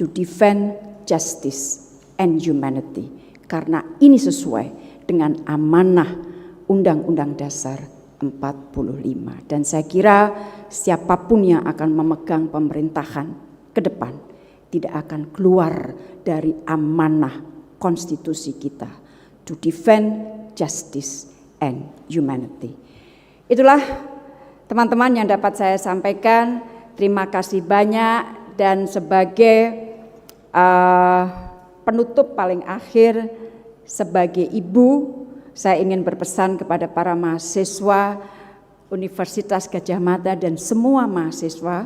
To defend justice and humanity. Karena ini sesuai dengan amanah Undang-Undang Dasar 45. Dan saya kira siapapun yang akan memegang pemerintahan ke depan tidak akan keluar dari amanah konstitusi kita. To defend justice and humanity. Itulah teman-teman yang dapat saya sampaikan. Terima kasih banyak dan sebagai penutup paling akhir sebagai ibu, saya ingin berpesan kepada para mahasiswa Universitas Gadjah Mada dan semua mahasiswa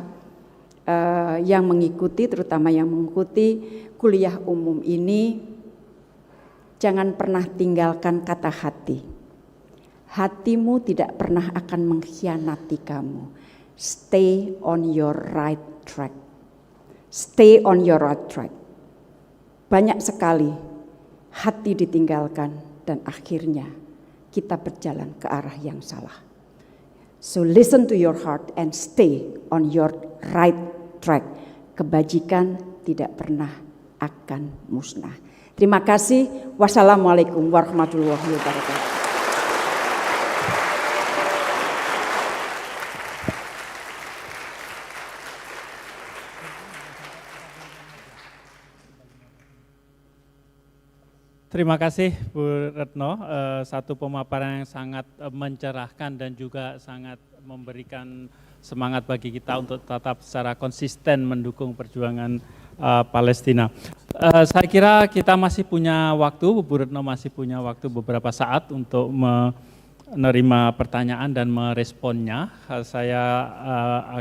yang mengikuti, terutama yang mengikuti kuliah umum ini, jangan pernah tinggalkan kata hati. Hatimu tidak pernah akan mengkhianati kamu. Stay on your right track. Stay on your right track. Banyak sekali hati ditinggalkan dan akhirnya kita berjalan ke arah yang salah. So listen to your heart and stay on your right track. Kebajikan tidak pernah akan musnah. Terima kasih. Wassalamualaikum warahmatullahi wabarakatuh. Terima kasih Bu Retno, satu pemaparan yang sangat mencerahkan dan juga sangat memberikan semangat bagi kita untuk tetap secara konsisten mendukung perjuangan Palestina. Saya kira kita masih punya waktu, Bu Retno masih punya waktu beberapa saat untuk menerima pertanyaan dan meresponnya. Saya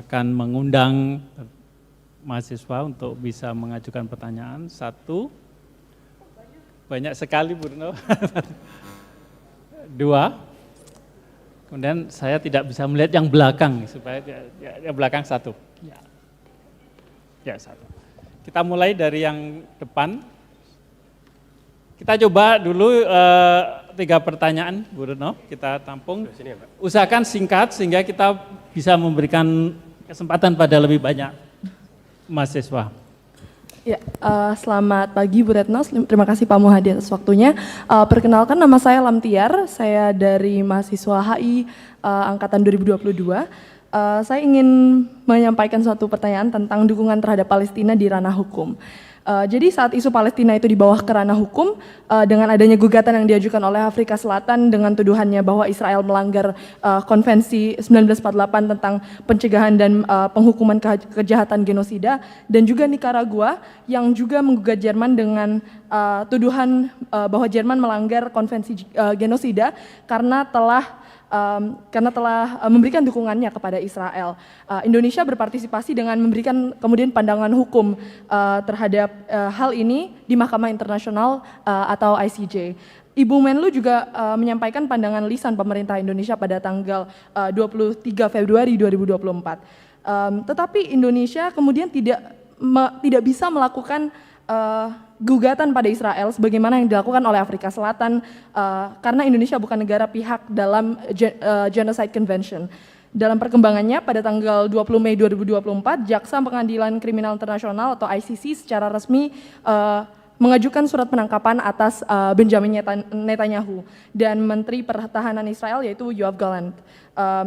akan mengundang mahasiswa untuk bisa mengajukan pertanyaan. Satu, banyak sekali Bu Retno. Dua, kemudian saya tidak bisa melihat yang belakang, supaya yang belakang satu. Ya satu. Kita mulai dari yang depan. Kita coba dulu 3 pertanyaan, Bu Retno, kita tampung. Usahakan singkat sehingga kita bisa memberikan kesempatan pada lebih banyak mahasiswa. Ya, selamat pagi Bu Retno, terima kasih Pak Muhadi atas waktunya. Perkenalkan, nama saya Lamtiar, saya dari mahasiswa HI angkatan 2022. Saya ingin menyampaikan suatu pertanyaan tentang dukungan terhadap Palestina di ranah hukum. Jadi saat isu Palestina itu di bawah ke ranah hukum, dengan adanya gugatan yang diajukan oleh Afrika Selatan dengan tuduhannya bahwa Israel melanggar Konvensi 1948 tentang pencegahan dan penghukuman kejahatan genosida, dan juga Nicaragua yang juga menggugat Jerman dengan tuduhan bahwa Jerman melanggar Konvensi genosida karena telah memberikan dukungannya kepada Israel. Indonesia berpartisipasi dengan memberikan kemudian pandangan hukum terhadap hal ini di Mahkamah Internasional atau ICJ. Ibu Menlu juga menyampaikan pandangan lisan pemerintah Indonesia pada tanggal 23 Februari 2024. Tetapi Indonesia kemudian tidak bisa melakukan gugatan pada Israel sebagaimana yang dilakukan oleh Afrika Selatan karena Indonesia bukan negara pihak dalam Genocide Convention. Dalam perkembangannya pada tanggal 20 Mei 2024, Jaksa Pengadilan Kriminal Internasional atau ICC secara resmi mengajukan surat penangkapan atas Benjamin Netanyahu dan Menteri Pertahanan Israel yaitu Yoav Gallant.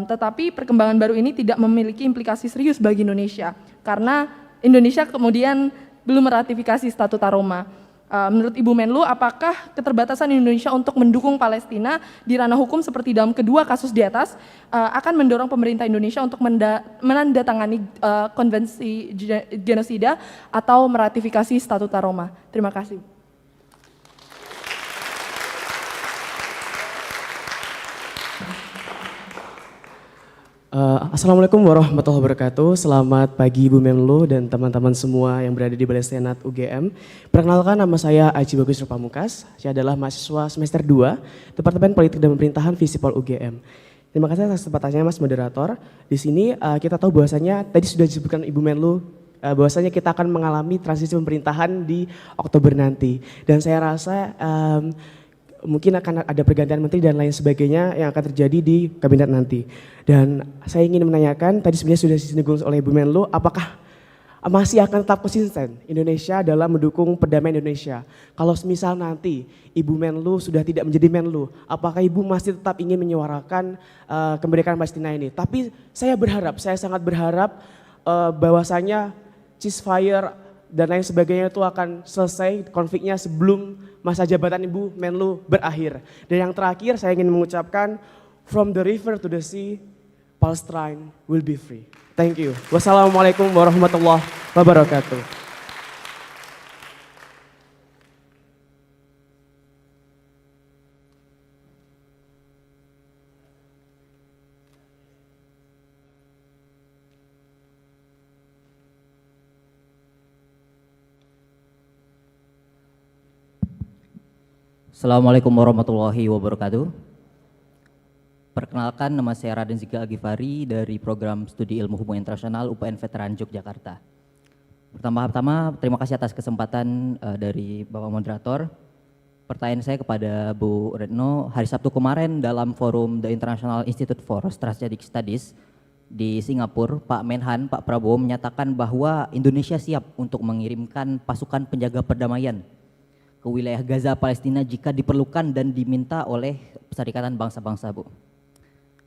Tetapi perkembangan baru ini tidak memiliki implikasi serius bagi Indonesia karena Indonesia kemudian belum meratifikasi Statuta Roma. Menurut Ibu Menlu, apakah keterbatasan Indonesia untuk mendukung Palestina di ranah hukum seperti dalam kedua kasus di atas akan mendorong pemerintah Indonesia untuk menandatangani konvensi genosida atau meratifikasi Statuta Roma? Terima kasih. Assalamualaikum warahmatullahi wabarakatuh. Selamat pagi Ibu Menlu dan teman-teman semua yang berada di Balai Senat UGM. Perkenalkan, nama saya Aji Bagus Pamungkas. Saya adalah mahasiswa semester 2 Departemen Politik dan Pemerintahan Visipol UGM. Terima kasih atas kesempatannya Mas Moderator. Di sini kita tahu bahwasanya tadi sudah disebutkan Ibu Menlu bahwasanya kita akan mengalami transisi pemerintahan di Oktober nanti. Dan saya rasa mungkin akan ada pergantian menteri dan lain sebagainya yang akan terjadi di kabinet nanti. Dan saya ingin menanyakan, tadi sebenarnya sudah disinggung oleh Ibu Menlu, apakah masih akan tetap konsisten Indonesia dalam mendukung perdamaian Indonesia? Kalau semisal nanti Ibu Menlu sudah tidak menjadi Menlu, apakah Ibu masih tetap ingin menyuarakan kemerdekaan Palestina ini? Tapi saya sangat berharap bahwasanya ceasefire dan lain sebagainya itu akan selesai konfliknya sebelum masa jabatan Ibu Menlu berakhir. Dan yang terakhir saya ingin mengucapkan, from the river to the sea, Palestine will be free. Thank you. Wassalamualaikum warahmatullahi wabarakatuh. Assalamualaikum warahmatullahi wabarakatuh. Perkenalkan, nama saya Raden Zika Agifari dari Program Studi Ilmu Hubungan Internasional UPN Veteran Yogyakarta. Pertama-tama terima kasih atas kesempatan dari Bapak Moderator. Pertanyaan saya kepada Bu Retno, hari Sabtu kemarin dalam forum The International Institute for Strategic Studies di Singapura, Pak Menhan, Pak Prabowo menyatakan bahwa Indonesia siap untuk mengirimkan pasukan penjaga perdamaian ke wilayah Gaza, Palestina jika diperlukan dan diminta oleh Perserikatan Bangsa-Bangsa, Bu.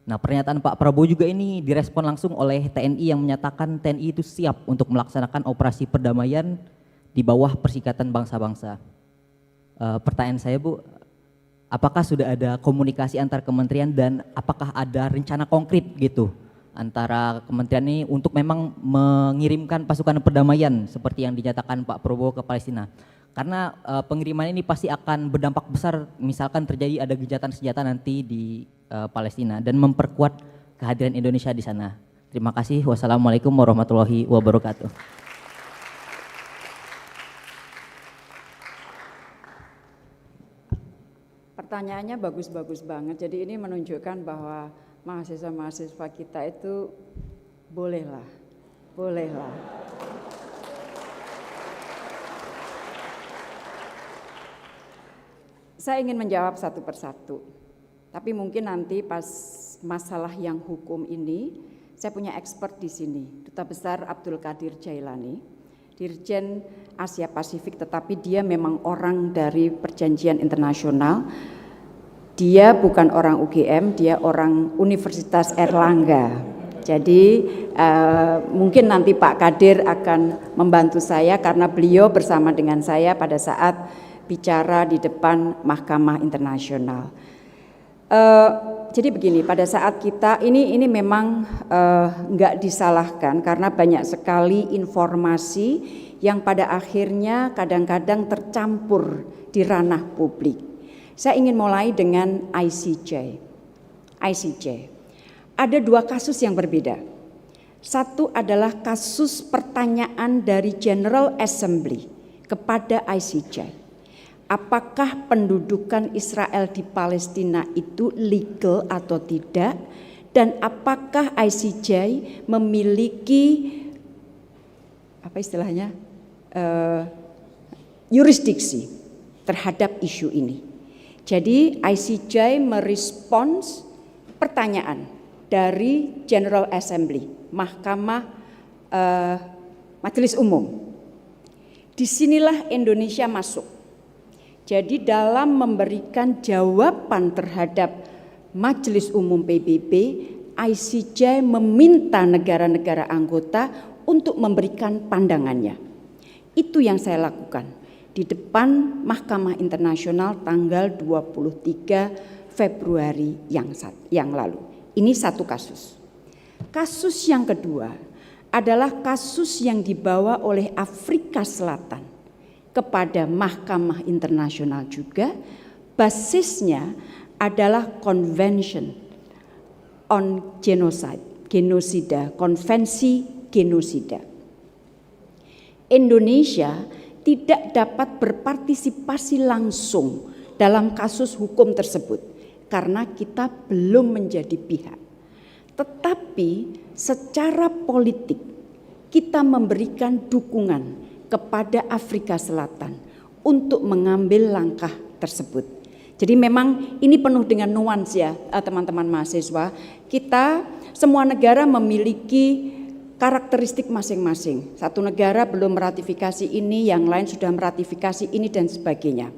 Nah, pernyataan Pak Prabowo juga ini direspon langsung oleh TNI yang menyatakan TNI itu siap untuk melaksanakan operasi perdamaian di bawah Perserikatan Bangsa-Bangsa. Pertanyaan saya, Bu, apakah sudah ada komunikasi antar kementerian dan apakah ada rencana konkret gitu antara kementerian ini untuk memang mengirimkan pasukan perdamaian seperti yang dinyatakan Pak Prabowo ke Palestina? Karena pengiriman ini pasti akan berdampak besar misalkan terjadi ada gencatan senjata nanti di Palestina dan memperkuat kehadiran Indonesia di sana. Terima kasih. Wassalamualaikum warahmatullahi wabarakatuh. Pertanyaannya bagus-bagus banget. Jadi ini menunjukkan bahwa mahasiswa-mahasiswa kita itu bolehlah. Saya ingin menjawab satu persatu, tapi mungkin nanti pas masalah yang hukum ini, saya punya expert di sini, Duta Besar Abdul Qadir Jailani, Dirjen Asia Pasifik, tetapi dia memang orang dari perjanjian internasional. Dia bukan orang UGM, dia orang Universitas Erlangga. Jadi mungkin nanti Pak Qadir akan membantu saya karena beliau bersama dengan saya pada saat bicara di depan Mahkamah Internasional. Jadi begini, pada saat kita ini memang nggak disalahkan karena banyak sekali informasi yang pada akhirnya kadang-kadang tercampur di ranah publik. Saya ingin mulai dengan ICJ. Ada dua kasus yang berbeda. Satu adalah kasus pertanyaan dari General Assembly kepada ICJ. Apakah pendudukan Israel di Palestina itu legal atau tidak, dan apakah ICJ memiliki yurisdiksi terhadap isu ini. Jadi ICJ merespons pertanyaan dari General Assembly, Mahkamah Majelis Umum. Disinilah Indonesia masuk. Jadi dalam memberikan jawaban terhadap Majelis Umum PBB, ICJ meminta negara-negara anggota untuk memberikan pandangannya. Itu yang saya lakukan di depan Mahkamah Internasional tanggal 23 Februari yang lalu. Ini satu kasus. Kasus yang kedua adalah kasus yang dibawa oleh Afrika Selatan kepada Mahkamah Internasional juga. Basisnya adalah Convention on Genocide genosida, konvensi genosida. Indonesia tidak dapat berpartisipasi langsung dalam kasus hukum tersebut karena kita belum menjadi pihak. Tetapi secara politik kita memberikan dukungan kepada Afrika Selatan untuk mengambil langkah tersebut. Jadi memang ini penuh dengan nuans ya teman-teman mahasiswa. Kita semua negara memiliki karakteristik masing-masing. Satu negara belum meratifikasi ini, yang lain sudah meratifikasi ini dan sebagainya.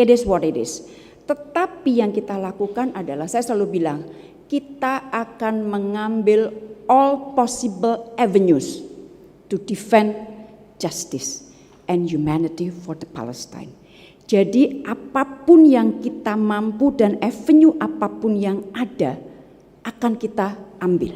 It is what it is. Tetapi yang kita lakukan adalah, saya selalu bilang, kita akan mengambil all possible avenues to defend justice and humanity for the Palestine. Jadi apapun yang kita mampu dan avenue apapun yang ada akan kita ambil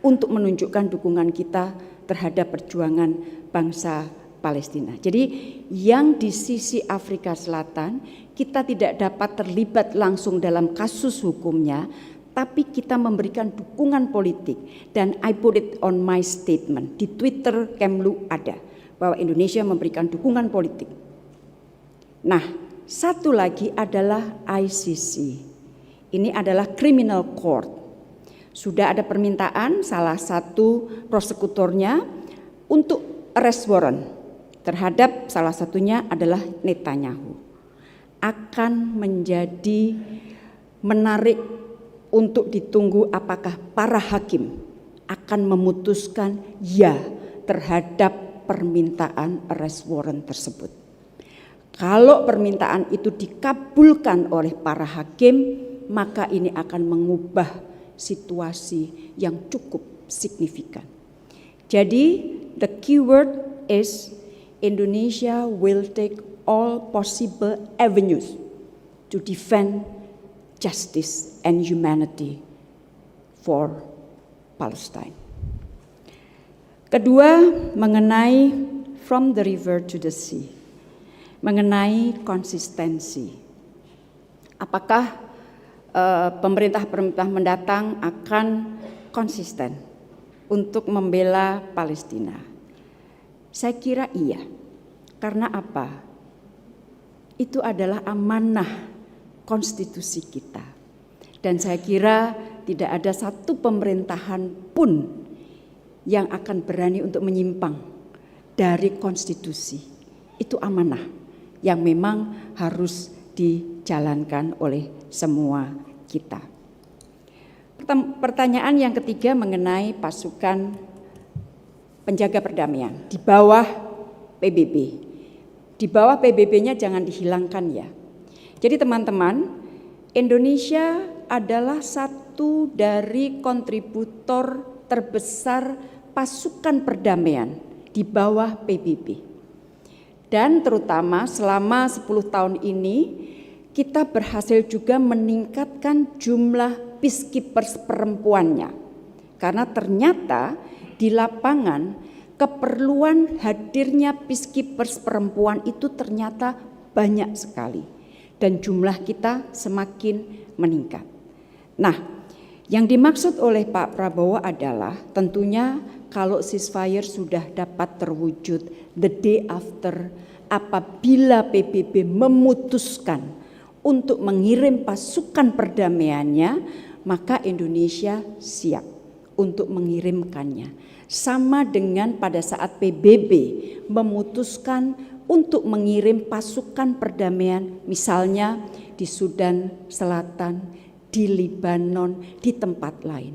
untuk menunjukkan dukungan kita terhadap perjuangan bangsa Palestina. Jadi yang di sisi Afrika Selatan kita tidak dapat terlibat langsung dalam kasus hukumnya, tapi kita memberikan dukungan politik. Dan I put it on my statement, di Twitter Kemlu ada, bahwa Indonesia memberikan dukungan politik. Nah, satu lagi adalah ICC. Ini adalah criminal court. Sudah ada permintaan salah satu prosekutornya untuk arrest warrant terhadap salah satunya adalah Netanyahu. Akan menjadi menarik untuk ditunggu apakah para hakim akan memutuskan ya terhadap permintaan arrest warrant tersebut. Kalau permintaan itu dikabulkan oleh para hakim, maka ini akan mengubah situasi yang cukup signifikan. Jadi the keyword is Indonesia will take all possible avenues to defend justice and humanity for Palestine. Kedua, mengenai from the river to the sea, mengenai konsistensi. Apakah pemerintah-pemerintah mendatang akan konsisten untuk membela Palestina? Saya kira iya. Karena apa? Itu adalah amanah konstitusi kita. Dan saya kira tidak ada satu pemerintahan pun yang akan berani untuk menyimpang dari konstitusi. Itu amanah yang memang harus dijalankan oleh semua kita. Pertanyaan yang ketiga mengenai pasukan penjaga perdamaian di bawah PBB. Di bawah PBB-nya jangan dihilangkan ya. Jadi teman-teman, Indonesia adalah satu dari kontributor terbesar pasukan perdamaian di bawah PBB. Dan terutama selama 10 tahun ini kita berhasil juga meningkatkan jumlah peacekeepers perempuannya. Karena ternyata di lapangan keperluan hadirnya peacekeepers perempuan itu ternyata banyak sekali. Dan jumlah kita semakin meningkat. Nah, yang dimaksud oleh Pak Prabowo adalah tentunya kalau ceasefire sudah dapat terwujud the day after, apabila PBB memutuskan untuk mengirim pasukan perdamaiannya, maka Indonesia siap untuk mengirimkannya. Sama dengan pada saat PBB memutuskan untuk mengirim pasukan perdamaian misalnya di Sudan Selatan, di Libanon, di tempat lain.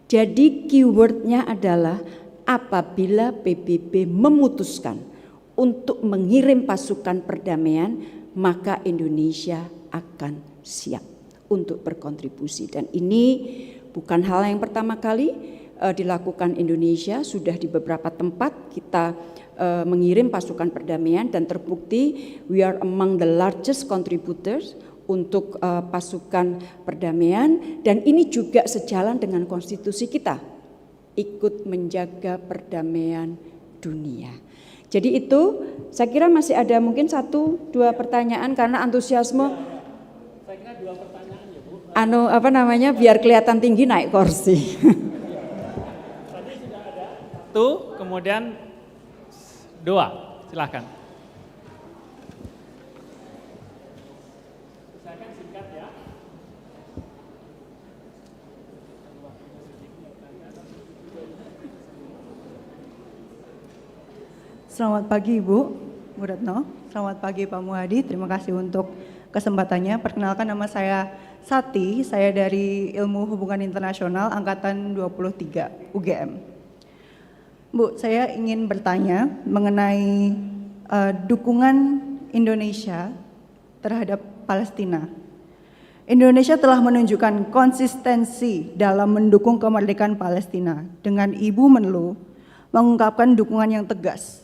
Jadi keywordnya adalah apabila PBB memutuskan untuk mengirim pasukan perdamaian, maka Indonesia akan siap untuk berkontribusi. Dan ini bukan hal yang pertama kali dilakukan Indonesia, sudah di beberapa tempat kita mengirim pasukan perdamaian dan terbukti we are among the largest contributors untuk pasukan perdamaian, dan ini juga sejalan dengan konstitusi kita, ikut menjaga perdamaian dunia. Jadi itu saya kira masih ada mungkin 1-2 pertanyaan karena antusiasme. Saya kira 2 pertanyaan ya Bu. Biar kelihatan tinggi naik kursi. 1, kemudian 2. Silahkan. Silakan singkat ya. Selamat pagi Ibu Retno, selamat pagi Pak Muhadi, terima kasih untuk kesempatannya. Perkenalkan, nama saya Sati, saya dari Ilmu Hubungan Internasional Angkatan 23 UGM. Bu, saya ingin bertanya mengenai dukungan Indonesia terhadap Palestina. Indonesia telah menunjukkan konsistensi dalam mendukung kemerdekaan Palestina dengan Ibu Menlu mengungkapkan dukungan yang tegas.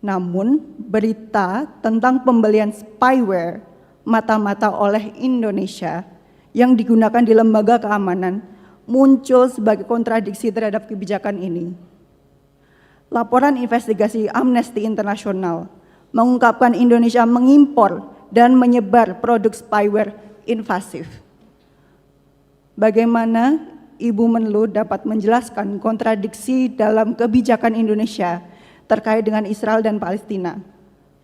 Namun, berita tentang pembelian spyware mata-mata oleh Indonesia yang digunakan di lembaga keamanan muncul sebagai kontradiksi terhadap kebijakan ini. Laporan investigasi Amnesty International mengungkapkan Indonesia mengimpor dan menyebar produk spyware invasif. Bagaimana Ibu Menlu dapat menjelaskan kontradiksi dalam kebijakan Indonesia terkait dengan Israel dan Palestina?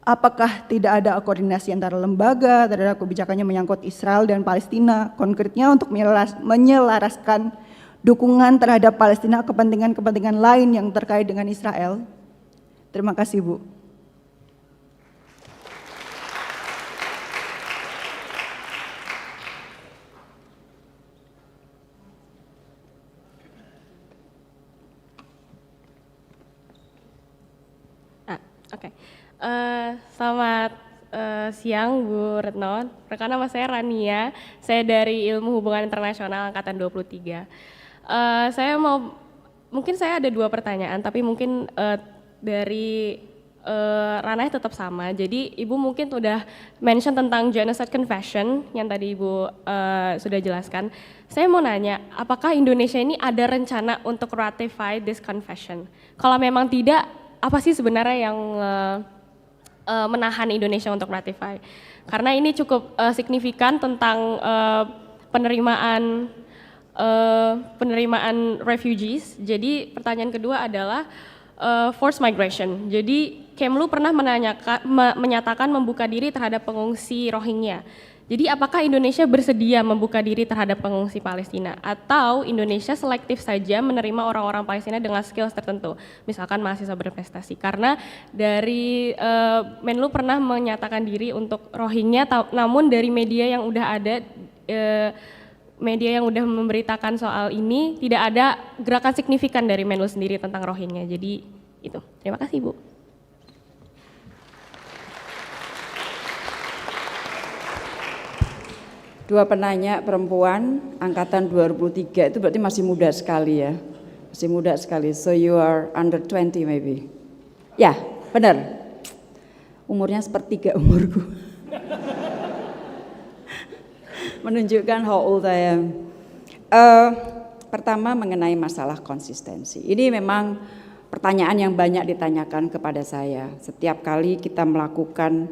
Apakah tidak ada koordinasi antara lembaga terhadap kebijakannya menyangkut Israel dan Palestina, konkretnya untuk menyelaraskan dukungan terhadap Palestina kepentingan-kepentingan lain yang terkait dengan Israel? Terima kasih, Bu. Oke. Selamat siang Bu Retno. Rekan nama saya Rania, saya dari Ilmu Hubungan Internasional Angkatan 23. Mungkin saya ada 2 pertanyaan, tapi mungkin dari ranahnya tetap sama. Jadi Ibu mungkin sudah mention tentang Genocide Convention yang tadi Ibu sudah jelaskan. Saya mau nanya, apakah Indonesia ini ada rencana untuk ratify this convention? Kalau memang tidak, apa sih sebenarnya yang menahan Indonesia untuk ratify? Karena ini cukup signifikan tentang penerimaan refugees. Jadi pertanyaan kedua adalah forced migration. Jadi Kemlu pernah menyatakan membuka diri terhadap pengungsi Rohingya. Jadi apakah Indonesia bersedia membuka diri terhadap pengungsi Palestina, atau Indonesia selektif saja menerima orang-orang Palestina dengan skills tertentu, misalkan mahasiswa berprestasi? Karena dari Menlu pernah menyatakan diri untuk Rohingya, namun dari media yang udah ada, media yang udah memberitakan soal ini, tidak ada gerakan signifikan dari Menlu sendiri tentang Rohingya. Jadi itu. Terima kasih, Bu. Dua penanya perempuan angkatan 2003 itu berarti masih muda sekali ya. Masih muda sekali. So you are under 20 maybe. Ya, benar. Umurnya sepertiga umurku. Menunjukkan how old I am. Pertama mengenai masalah konsistensi. Ini memang pertanyaan yang banyak ditanyakan kepada saya. Setiap kali kita melakukan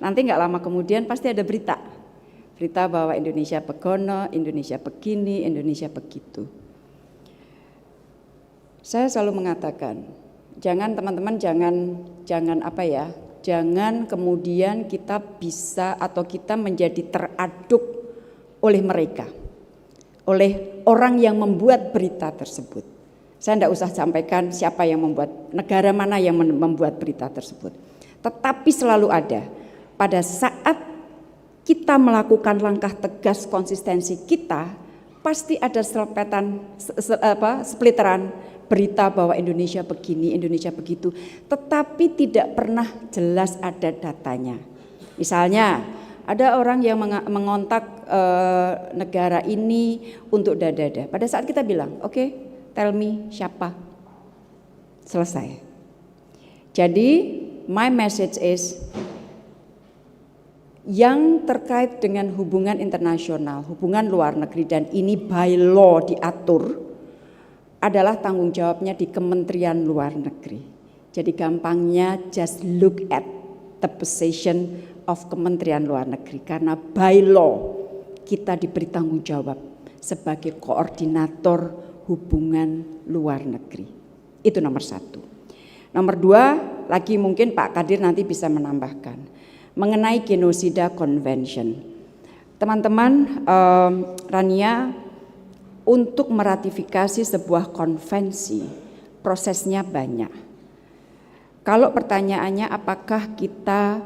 nanti nggak lama kemudian pasti ada berita bahwa Indonesia begono, Indonesia begini, Indonesia begitu. Saya selalu mengatakan, jangan teman-teman, jangan kemudian kita bisa atau kita menjadi teraduk oleh mereka, oleh orang yang membuat berita tersebut. Saya tidak usah sampaikan siapa yang membuat, negara mana yang membuat berita tersebut. Tetapi selalu ada. Pada saat kita melakukan langkah tegas konsistensi kita, pasti ada splitteran berita bahwa Indonesia begini, Indonesia begitu, tetapi tidak pernah jelas ada datanya. Misalnya, ada orang yang mengontak negara ini untuk dada. Pada saat kita bilang, oke, tell me siapa, selesai. Jadi, my message is, yang terkait dengan hubungan internasional, hubungan luar negeri, dan ini by law diatur, adalah tanggung jawabnya di Kementerian Luar Negeri. Jadi gampangnya just look at the position of Kementerian Luar Negeri, karena by law kita diberi tanggung jawab sebagai koordinator hubungan luar negeri. Itu nomor satu. Nomor dua, lagi mungkin Pak Kadir nanti bisa menambahkan, mengenai Genosida Convention. Teman-teman, Rania, untuk meratifikasi sebuah konvensi, prosesnya banyak. Kalau pertanyaannya apakah kita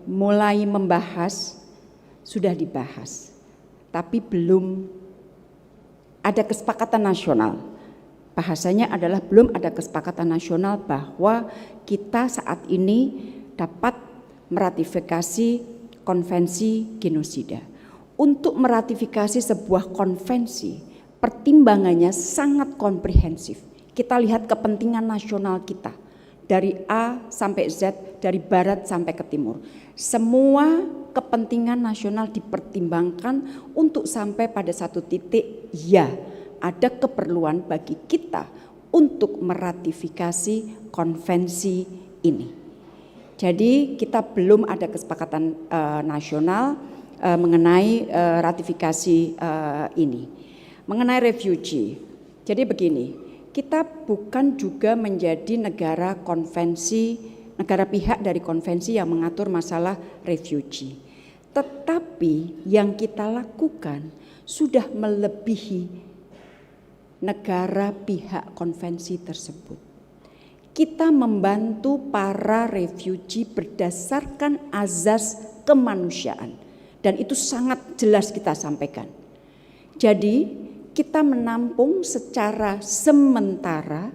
mulai membahas, sudah dibahas, tapi belum ada kesepakatan nasional. Bahasanya adalah belum ada kesepakatan nasional bahwa kita saat ini dapat meratifikasi konvensi genosida. Untuk meratifikasi sebuah konvensi, pertimbangannya sangat komprehensif. Kita lihat kepentingan nasional kita, dari A sampai Z, dari barat sampai ke timur. Semua kepentingan nasional dipertimbangkan untuk sampai pada satu titik, ya, ada keperluan bagi kita untuk meratifikasi konvensi ini. Jadi kita belum ada kesepakatan nasional mengenai ratifikasi ini. Mengenai refugee, jadi begini, kita bukan juga menjadi negara pihak dari konvensi yang mengatur masalah refugee. Tetapi yang kita lakukan sudah melebihi negara pihak konvensi tersebut. Kita membantu para refugee berdasarkan azas kemanusiaan, dan itu sangat jelas kita sampaikan. Jadi kita menampung secara sementara,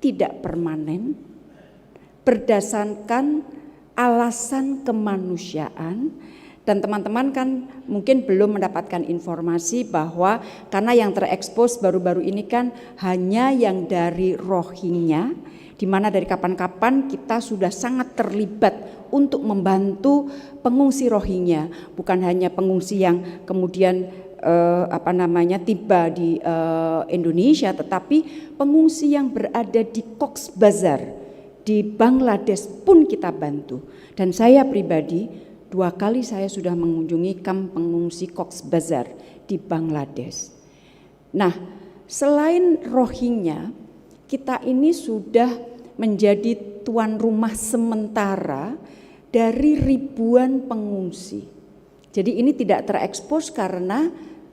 tidak permanen, berdasarkan alasan kemanusiaan. Dan teman-teman kan mungkin belum mendapatkan informasi bahwa karena yang terekspos baru-baru ini kan hanya yang dari Rohingya, di mana dari kapan-kapan kita sudah sangat terlibat untuk membantu pengungsi Rohingya, bukan hanya pengungsi yang kemudian tiba di Indonesia, tetapi pengungsi yang berada di Cox's Bazar di Bangladesh pun kita bantu. Dan saya pribadi 2 kali saya sudah mengunjungi kamp pengungsi Cox's Bazar di Bangladesh. Nah, selain Rohingya, kita ini sudah menjadi tuan rumah sementara dari ribuan pengungsi. Jadi ini tidak terekspos karena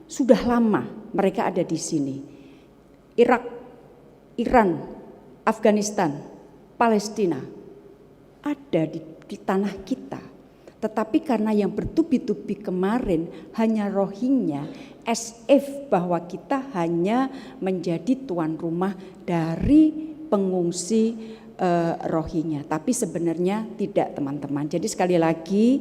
sudah lama mereka ada di sini. Irak, Iran, Afghanistan, Palestina ada di tanah kita. Tetapi karena yang bertubi-tubi kemarin hanya Rohingya, as if bahwa kita hanya menjadi tuan rumah dari pengungsi Rohingya. Tapi sebenarnya tidak, teman-teman. Jadi sekali lagi,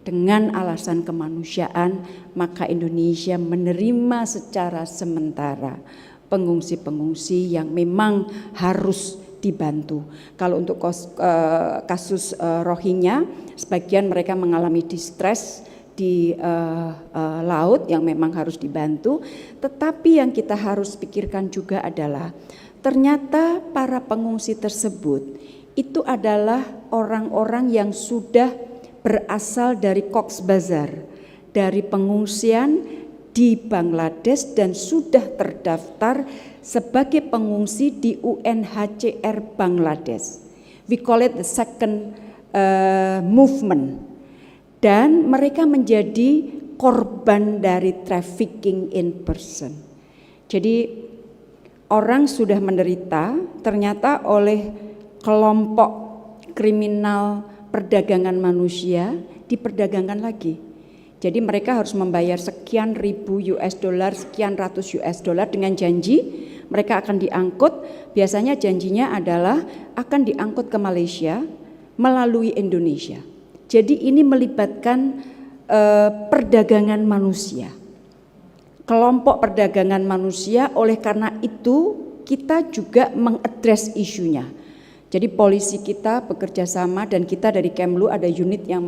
dengan alasan kemanusiaan, maka Indonesia menerima secara sementara pengungsi-pengungsi yang memang harus dibantu. Kalau untuk kasus Rohingya, sebagian mereka mengalami distress di laut yang memang harus dibantu. Tetapi yang kita harus pikirkan juga adalah ternyata para pengungsi tersebut itu adalah orang-orang yang sudah berasal dari Cox's Bazar, dari pengungsian di Bangladesh dan sudah terdaftar sebagai pengungsi di UNHCR Bangladesh. We call it the second movement. Dan mereka menjadi korban dari trafficking in person. Jadi orang sudah menderita ternyata oleh kelompok kriminal perdagangan manusia, diperdagangkan lagi. Jadi mereka harus membayar sekian ribu US dollar, sekian ratus US dollar dengan janji mereka akan diangkut. Biasanya janjinya adalah akan diangkut ke Malaysia melalui Indonesia. Jadi ini melibatkan perdagangan manusia. Kelompok perdagangan manusia, oleh karena itu kita juga mengadres isunya. Jadi polisi kita bekerja sama dan kita dari Kemlu ada unit yang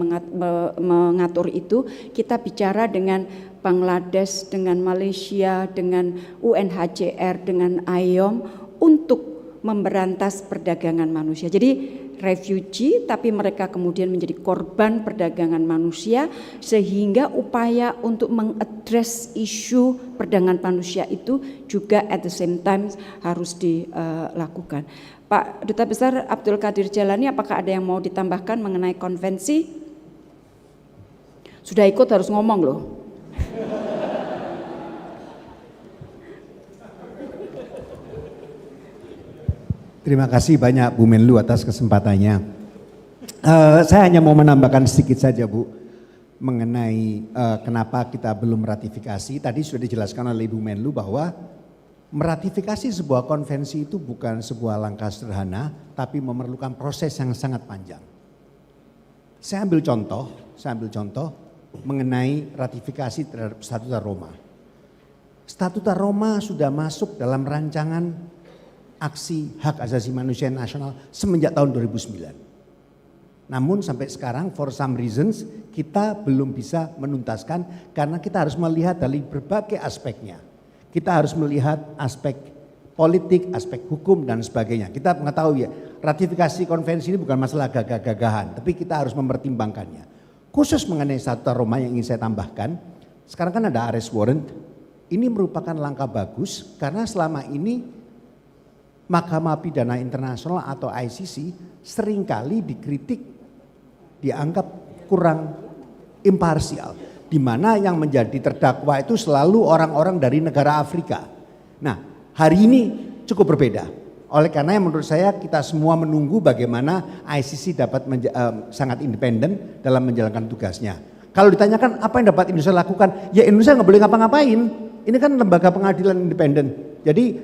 mengatur itu. Kita bicara dengan Bangladesh, dengan Malaysia, dengan UNHCR, dengan IOM untuk memberantas perdagangan manusia. Jadi refugee, tapi mereka kemudian menjadi korban perdagangan manusia, sehingga upaya untuk mengadres isu perdagangan manusia itu juga at the same time harus dilakukan. Pak Duta Besar Abdul Qadir Jalani, apakah ada yang mau ditambahkan mengenai konvensi? Sudah ikut harus ngomong loh. Terima kasih banyak Bu Menlu atas kesempatannya. Saya hanya mau menambahkan sedikit saja Bu mengenai kenapa kita belum ratifikasi. Tadi sudah dijelaskan oleh Ibu Menlu bahwa meratifikasi sebuah konvensi itu bukan sebuah langkah sederhana, tapi memerlukan proses yang sangat panjang. Saya ambil contoh mengenai ratifikasi terhadap Statuta Roma. Statuta Roma sudah masuk dalam rancangan aksi hak asasi manusia nasional semenjak tahun 2009. Namun sampai sekarang for some reasons kita belum bisa menuntaskan karena kita harus melihat dari berbagai aspeknya. Kita harus melihat aspek politik, aspek hukum dan sebagainya. Kita mengetahui ya, ratifikasi konvensi ini bukan masalah gagah-gagahan, tapi kita harus mempertimbangkannya. Khusus mengenai Statuta Roma yang ingin saya tambahkan, sekarang kan ada arrest warrant. Ini merupakan langkah bagus karena selama ini Mahkamah Pidana Internasional atau ICC seringkali dikritik, dianggap kurang imparsial. Di mana yang menjadi terdakwa itu selalu orang-orang dari negara Afrika. Nah, hari ini cukup berbeda. Oleh karena menurut saya kita semua menunggu bagaimana ICC dapat sangat independen dalam menjalankan tugasnya. Kalau ditanyakan apa yang dapat Indonesia lakukan, ya Indonesia nggak boleh ngapa-ngapain. Ini kan lembaga pengadilan independen. Jadi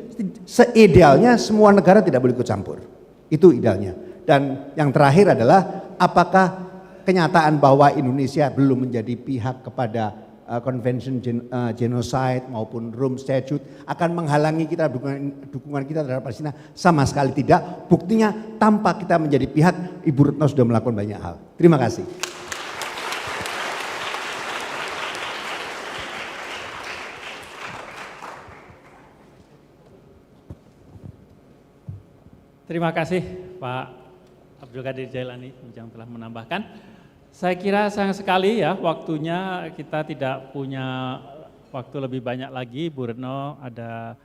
seidealnya semua negara tidak boleh ikut campur. Itu idealnya. Dan yang terakhir adalah apakah kenyataan bahwa Indonesia belum menjadi pihak kepada Convention Genocide maupun Rome Statute akan menghalangi kita dukungan kita terhadap Palestina? Sama sekali tidak. Buktinya tanpa kita menjadi pihak, Ibu Retno sudah melakukan banyak hal. Terima kasih. Terima kasih Pak Abdul Qadir Jailani yang telah menambahkan. Saya kira sayang sekali ya waktunya kita tidak punya waktu lebih banyak lagi. Bu Retno ada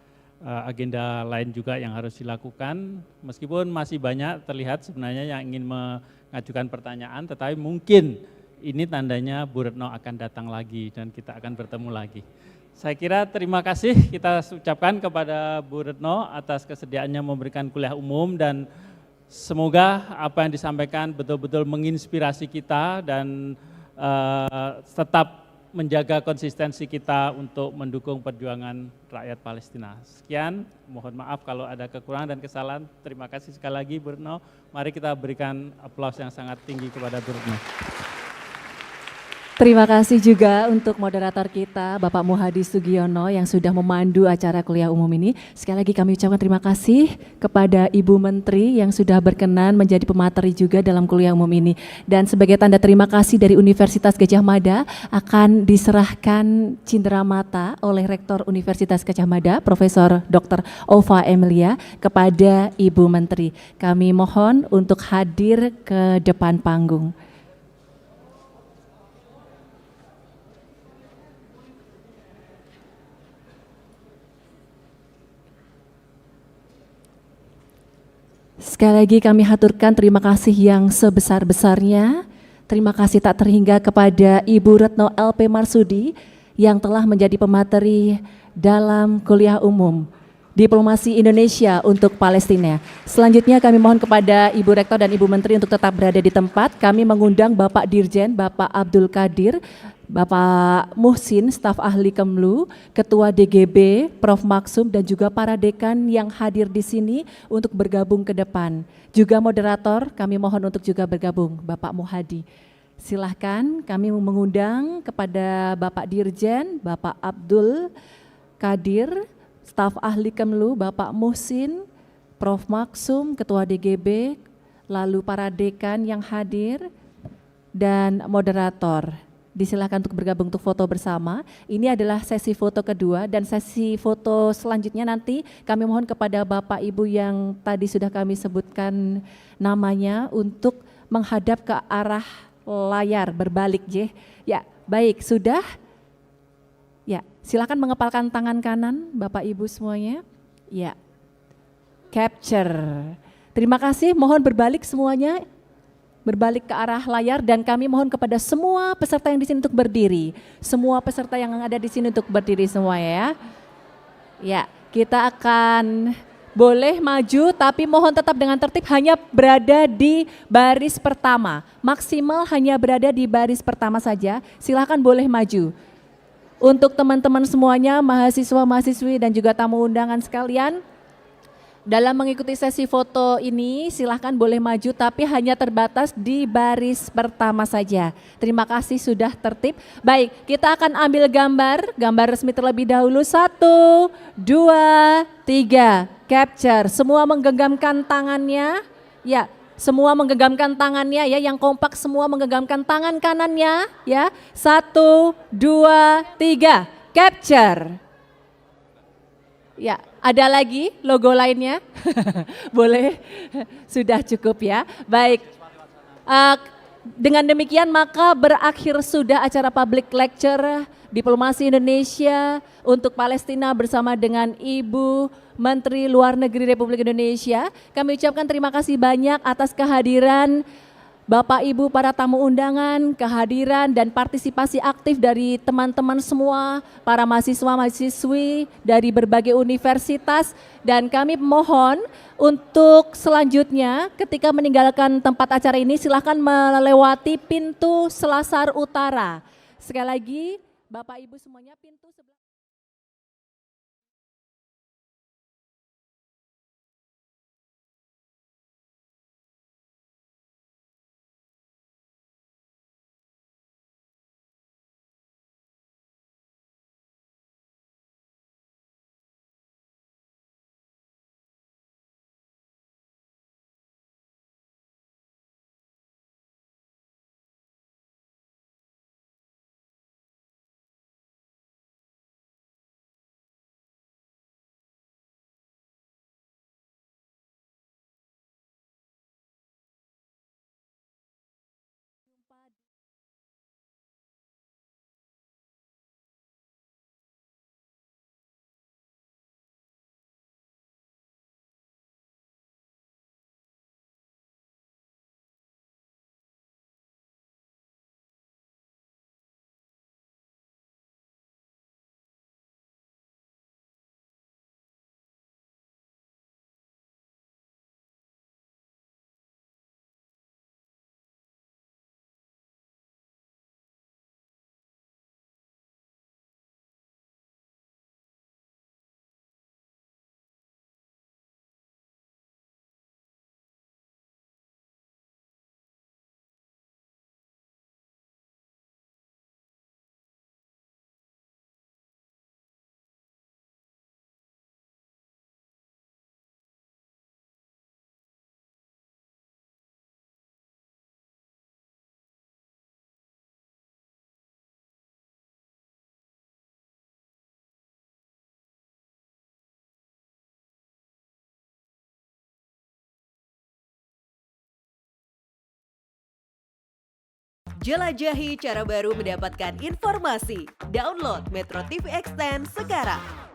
agenda lain juga yang harus dilakukan. Meskipun masih banyak terlihat sebenarnya yang ingin mengajukan pertanyaan, tetapi mungkin ini tandanya Bu Retno akan datang lagi dan kita akan bertemu lagi. Saya kira terima kasih kita ucapkan kepada Bu Retno atas kesediaannya memberikan kuliah umum dan semoga apa yang disampaikan betul-betul menginspirasi kita dan tetap menjaga konsistensi kita untuk mendukung perjuangan rakyat Palestina. Sekian, mohon maaf kalau ada kekurangan dan kesalahan. Terima kasih sekali lagi Bu Retno. Mari kita berikan aplaus yang sangat tinggi kepada Bu Retno. Terima kasih juga untuk moderator kita, Bapak Muhadi Sugiono yang sudah memandu acara kuliah umum ini. Sekali lagi kami ucapkan terima kasih kepada Ibu Menteri yang sudah berkenan menjadi pemateri juga dalam kuliah umum ini. Dan sebagai tanda terima kasih dari Universitas Gadjah Mada akan diserahkan cindera mata oleh Rektor Universitas Gadjah Mada, Profesor Dr. Ova Emilia kepada Ibu Menteri. Kami mohon untuk hadir ke depan panggung. Sekali lagi kami haturkan terima kasih yang sebesar-besarnya. Terima kasih tak terhingga kepada Ibu Retno LP Marsudi yang telah menjadi pemateri dalam kuliah umum Diplomasi Indonesia untuk Palestina. Selanjutnya kami mohon kepada Ibu Rektor dan Ibu Menteri untuk tetap berada di tempat. Kami mengundang Bapak Dirjen, Bapak Abdul Qadir, Bapak Muhsin, staf ahli Kemlu, Ketua DGB, Prof. Maksum, dan juga para dekan yang hadir di sini untuk bergabung ke depan. Juga moderator, kami mohon untuk juga bergabung, Bapak Muhadi. Silahkan kami mengundang kepada Bapak Dirjen, Bapak Abdul Qadir, staf ahli Kemlu, Bapak Muhsin, Prof. Maksum, Ketua DGB, lalu para dekan yang hadir, dan moderator. Disilakan untuk bergabung untuk foto bersama. Ini adalah sesi foto kedua dan sesi foto selanjutnya nanti kami mohon kepada Bapak Ibu yang tadi sudah kami sebutkan namanya untuk menghadap ke arah layar berbalik, J. Ya, baik, sudah. Ya, silakan mengepalkan tangan kanan Bapak Ibu semuanya. Ya. Capture. Terima kasih, mohon berbalik semuanya. Berbalik ke arah layar dan kami mohon kepada semua peserta yang di sini untuk berdiri. Semua peserta yang ada di sini untuk berdiri semua ya. Ya, kita akan boleh maju tapi mohon tetap dengan tertib, hanya berada di baris pertama. Maksimal hanya berada di baris pertama saja. Silakan boleh maju. Untuk teman-teman semuanya, mahasiswa-mahasiswi dan juga tamu undangan sekalian, dalam mengikuti sesi foto ini silahkan boleh maju tapi hanya terbatas di baris pertama saja. Terima kasih sudah tertib. Baik, kita akan ambil gambar resmi terlebih dahulu. 1, 2, 3, capture. Semua menggenggamkan tangannya. Ya, semua menggenggamkan tangannya ya, yang kompak semua menggenggamkan tangan kanannya ya. 1, 2, 3, capture. Ya, ada lagi logo lainnya? Boleh, sudah cukup ya. Baik, dengan demikian maka berakhir sudah acara public lecture Diplomasi Indonesia untuk Palestina bersama dengan Ibu Menteri Luar Negeri Republik Indonesia. Kami ucapkan terima kasih banyak atas kehadiran Bapak Ibu para tamu undangan, kehadiran dan partisipasi aktif dari teman-teman semua, para mahasiswa-mahasiswi dari berbagai universitas, dan kami mohon untuk selanjutnya ketika meninggalkan tempat acara ini silahkan melewati pintu Selasar Utara. Sekali lagi Bapak Ibu semuanya, pintu sebelah Jelajahi cara baru mendapatkan informasi. Download Metro TV Extend sekarang.